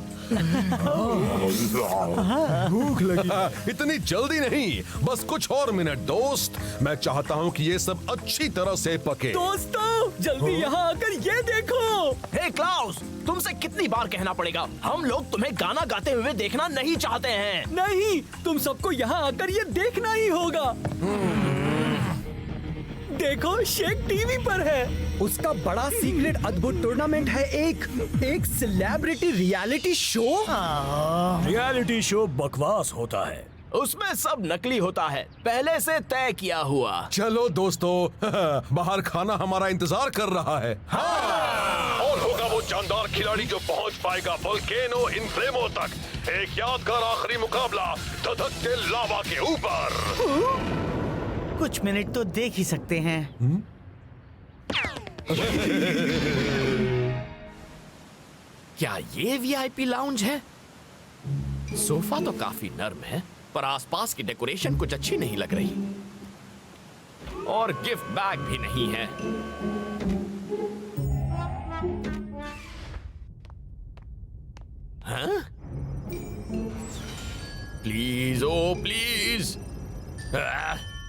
भूख लगी। इतनी जल्दी नहीं, बस कुछ और मिनट दोस्त। मैं चाहता हूँ कि ये सब अच्छी तरह से पके। दोस्तों, जल्दी यहाँ आकर ये देखो। हे क्लाउस, तुमसे कितनी बार कहना पड़ेगा, हम लोग तुम्हें गाना गाते हुए देखना नहीं चाहते हैं। नहीं, तुम सबको यहाँ आकर ये देखना ही होगा। देखो, शेख टीवी पर है। उसका बड़ा सीक्रेट अद्भुत टूर्नामेंट है, एक celebrity reality show. Reality show बकवास होता है, उसमें सब नकली होता है, पहले से तय किया हुआ। चलो दोस्तों, बाहर खाना हमारा इंतजार कर रहा है। हाँ। और होगा वो जानदार खिलाड़ी जो पहुंच पाएगा वोल्केनो इन फ्लेमो तक। एक यादगार आखिरी मुकाबला धधकते लावा के ऊपर। कुछ मिनट तो देख ही सकते हैं। क्या ये वीआईपी लाउंज है? सोफा तो काफी नर्म है, पर आसपास की डेकोरेशन कुछ अच्छी नहीं लग रही। और गिफ्ट बैग भी नहीं है। हाँ? प्लीज, ओ प्लीज,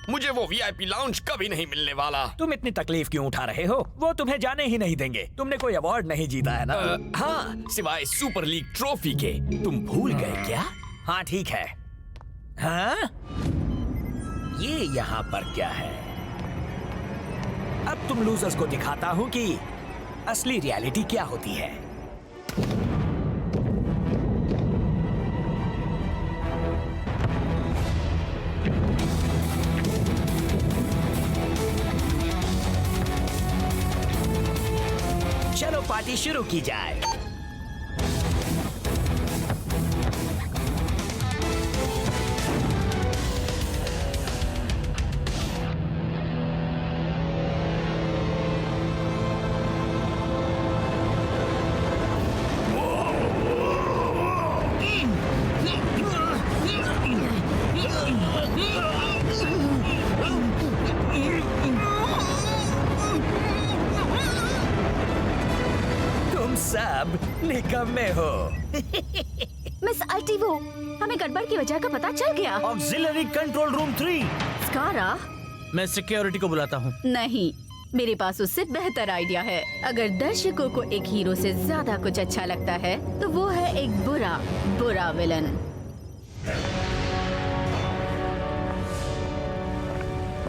मुझे वो वीआईपी लाउंज कभी नहीं मिलने वाला। तुम इतनी तकलीफ क्यों उठा रहे हो? वो तुम्हें जाने ही नहीं देंगे। तुमने कोई अवार्ड नहीं जीता है ना? हाँ, सिवाय सुपर लीग ट्रॉफी के। तुम भूल गए क्या? हाँ ठीक है। हाँ? ये यहाँ पर क्या है? अब तुम लूजर्स को दिखाता हूँ कि असली रियलिटी क्या होती है। चलो पार्टी शुरू की जाए। निकम्मे हो। मिस अल्टीवो, हमें गड़बड़ की वजह का पता चल गया। Auxiliary control room 3। स्कारा, मैं सिक्योरिटी को बुलाता हूँ। नहीं, मेरे पास उससे बेहतर आइडिया है। अगर दर्शकों को एक हीरो से ज्यादा कुछ अच्छा लगता है तो वो है एक बुरा विलन।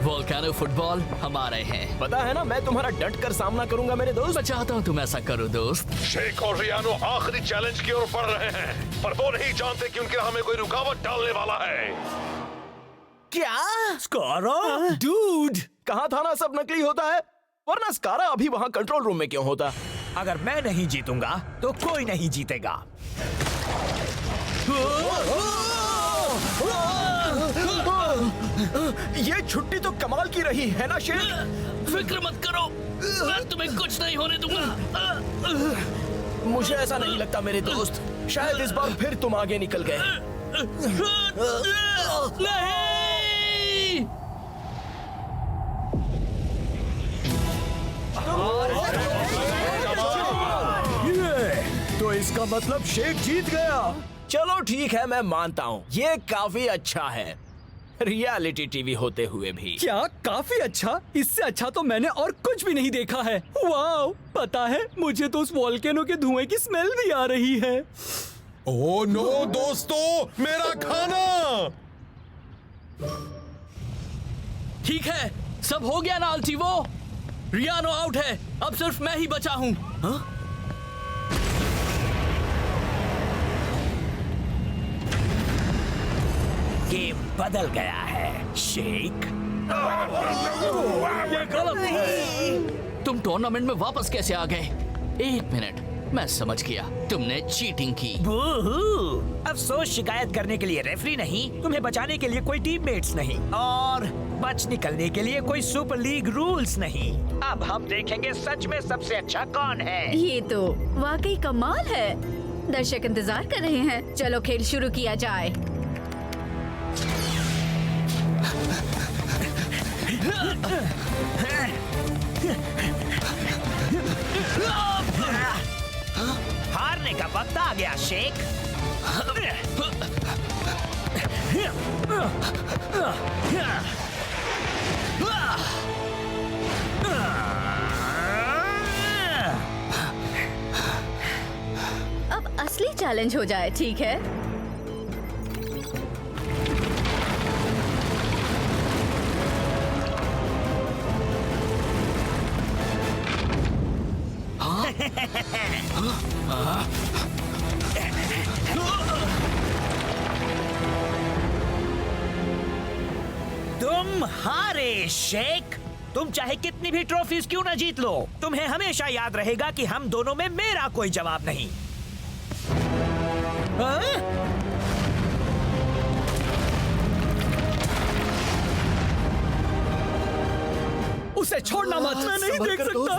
वोल्केनो फुटबॉल हमारे हैं। पता है ना, मैं तुम्हारा डट कर सामना करूंगा मेरे दोस्त। मैं चाहता हूँ तुम ऐसा करो दोस्त। शेख और रियानो आखिरी चैलेंज की ओर बढ़ रहे हैं, पर वो नहीं जानते कि उनके हमें कोई रुकावट डालने वाला है। क्या? स्कारा? डूड, कहा था ना सब नकली होता है, वरना स्कारा अभी वहाँ कंट्रोल रूम में क्यों होता? अगर मैं नहीं जीतूंगा तो कोई नहीं जीतेगा। ये छुट्टी तो कमाल की रही है ना शेख? फिक्र मत करो, मैं तुम्हें कुछ नहीं होने दूंगा। मुझे ऐसा नहीं लगता मेरे दोस्त, शायद इस बार फिर तुम आगे निकल गए। नहीं! तो इसका मतलब शेख जीत गया। चलो ठीक है, मैं मानता हूँ ये काफी अच्छा है, रियलिटी टीवी होते हुए भी। क्या काफी अच्छा? इससे अच्छा तो मैंने और कुछ भी नहीं देखा है। वाओ, पता है मुझे तो उस वोल्केनो के धुएं की स्मेल भी आ रही है। ओह नो दोस्तों, मेरा खाना। ठीक है, सब हो गया ना अल्टीवो? रियानो आउट है, अब सिर्फ मैं ही बचा हूँ। गेम बदल गया है शेख। ये गलत है। तुम टूर्नामेंट में वापस कैसे आ गए? एक मिनट, मैं समझ गया, तुमने चीटिंग की। अफसोस, शिकायत करने के लिए रेफरी नहीं, तुम्हें बचाने के लिए कोई टीममेट्स नहीं, और बच निकलने के लिए कोई सुपर लीग रूल्स नहीं। अब हम देखेंगे सच में सबसे अच्छा कौन है। ये तो वाकई कमाल है। दर्शक इंतजार कर रहे हैं। चलो खेल शुरू किया जाए। हारने का वक्त आ गया शेख। अब असली चैलेंज हो जाए, ठीक है? तुम हारे शेख। तुम चाहे कितनी भी ट्रॉफीज क्यों ना जीत लो, तुम्हें हमेशा याद रहेगा कि हम दोनों में मेरा कोई जवाब नहीं। उसे छोड़ना मत, मैं नहीं देख सकता।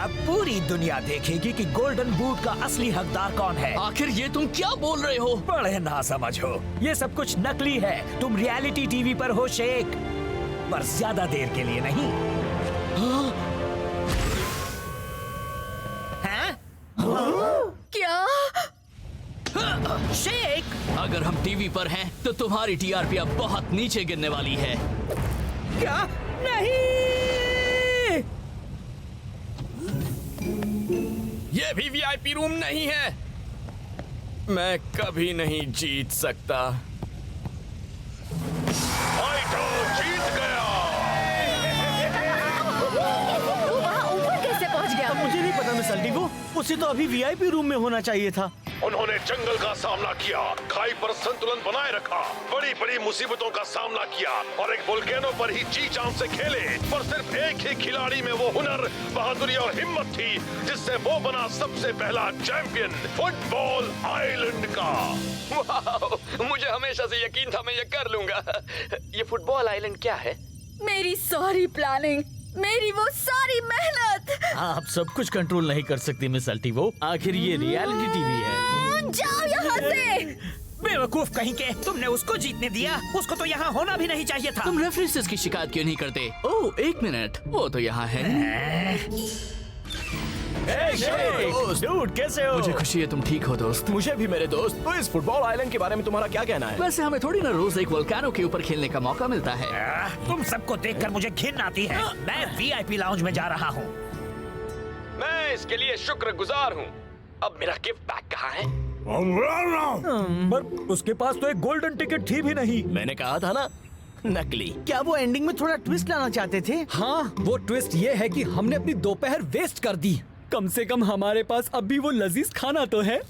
अब पूरी दुनिया देखेगी कि गोल्डन बूट का असली हकदार कौन है। आखिर ये तुम क्या बोल रहे हो? बड़े ना समझो, ये सब कुछ नकली है। तुम रियलिटी टीवी पर हो शेख, पर ज्यादा देर के लिए नहीं। क्या? शेख, अगर हम टीवी पर हैं, तो तुम्हारी टीआरपी अब बहुत नीचे गिरने वाली है। क्या? नहीं, ये भी वीआईपी रूम नहीं है। मैं कभी नहीं जीत सकता। फाइटर जीत गया। वो वहाँ ऊपर कैसे पहुँच गया? मुझे नहीं पता मिस अल्टीवो, उसे तो अभी वीआईपी रूम में होना चाहिए था। उन्होंने जंगल का सामना किया, खाई पर संतुलन बनाए रखा, बड़ी बड़ी मुसीबतों का सामना किया और एक वोल्केनो पर ही जी जान से खेले। पर सिर्फ एक ही खिलाड़ी में वो हुनर, बहादुरी और हिम्मत थी जिससे वो बना सबसे पहला चैंपियन फुटबॉल आइलैंड का। वाओ, मुझे हमेशा से यकीन था मैं ये कर लूंगा। ये फुटबॉल आइलैंड क्या है? मेरी सारी प्लानिंग, मेरी वो सारी मेहनत। आप सब कुछ कंट्रोल नहीं कर सकती मिस अल्टीवो, आखिर ये रियलिटी टीवी है। जाओ यहाँ से। बेवकूफ कहीं के, तुमने उसको जीतने दिया, उसको तो यहाँ होना भी नहीं चाहिए था। तुम रेफरी से इसकी शिकायत क्यों नहीं करते? ओह, एक मिनट, वो तो यहाँ है। डूड, कैसे हो? मुझे खुशी है तुम ठीक हो दोस्त। मुझे भी मेरे दोस्त। तो इस फुटबॉल आइलैंड के बारे में तुम्हारा क्या कहना है? वैसे हमें थोड़ी ना रोज एक वोल्केनो के ऊपर खेलने का मौका मिलता है। तुम सबको देखकर मुझे घिन आती है। मैं VIP लाउंज में जा रहा हूँ। मैं इसके लिए शुक्रगुजार हूँ। अब मेरा गिफ्ट बैग कहाँ है? पर उसके पास तो एक गोल्डन टिकट थी भी नहीं। मैंने कहा था ना, नकली। क्या वो एंडिंग में थोड़ा ट्विस्ट लाना चाहते थे? हाँ, वो ट्विस्ट ये है कि हमने अपनी दोपहर वेस्ट कर दी। कम से कम हमारे पास अब भी वो लजीज खाना तो है।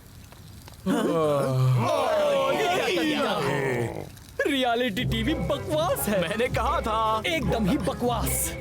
रियलिटी टीवी बकवास है। मैंने कहा था। एकदम ही बकवास।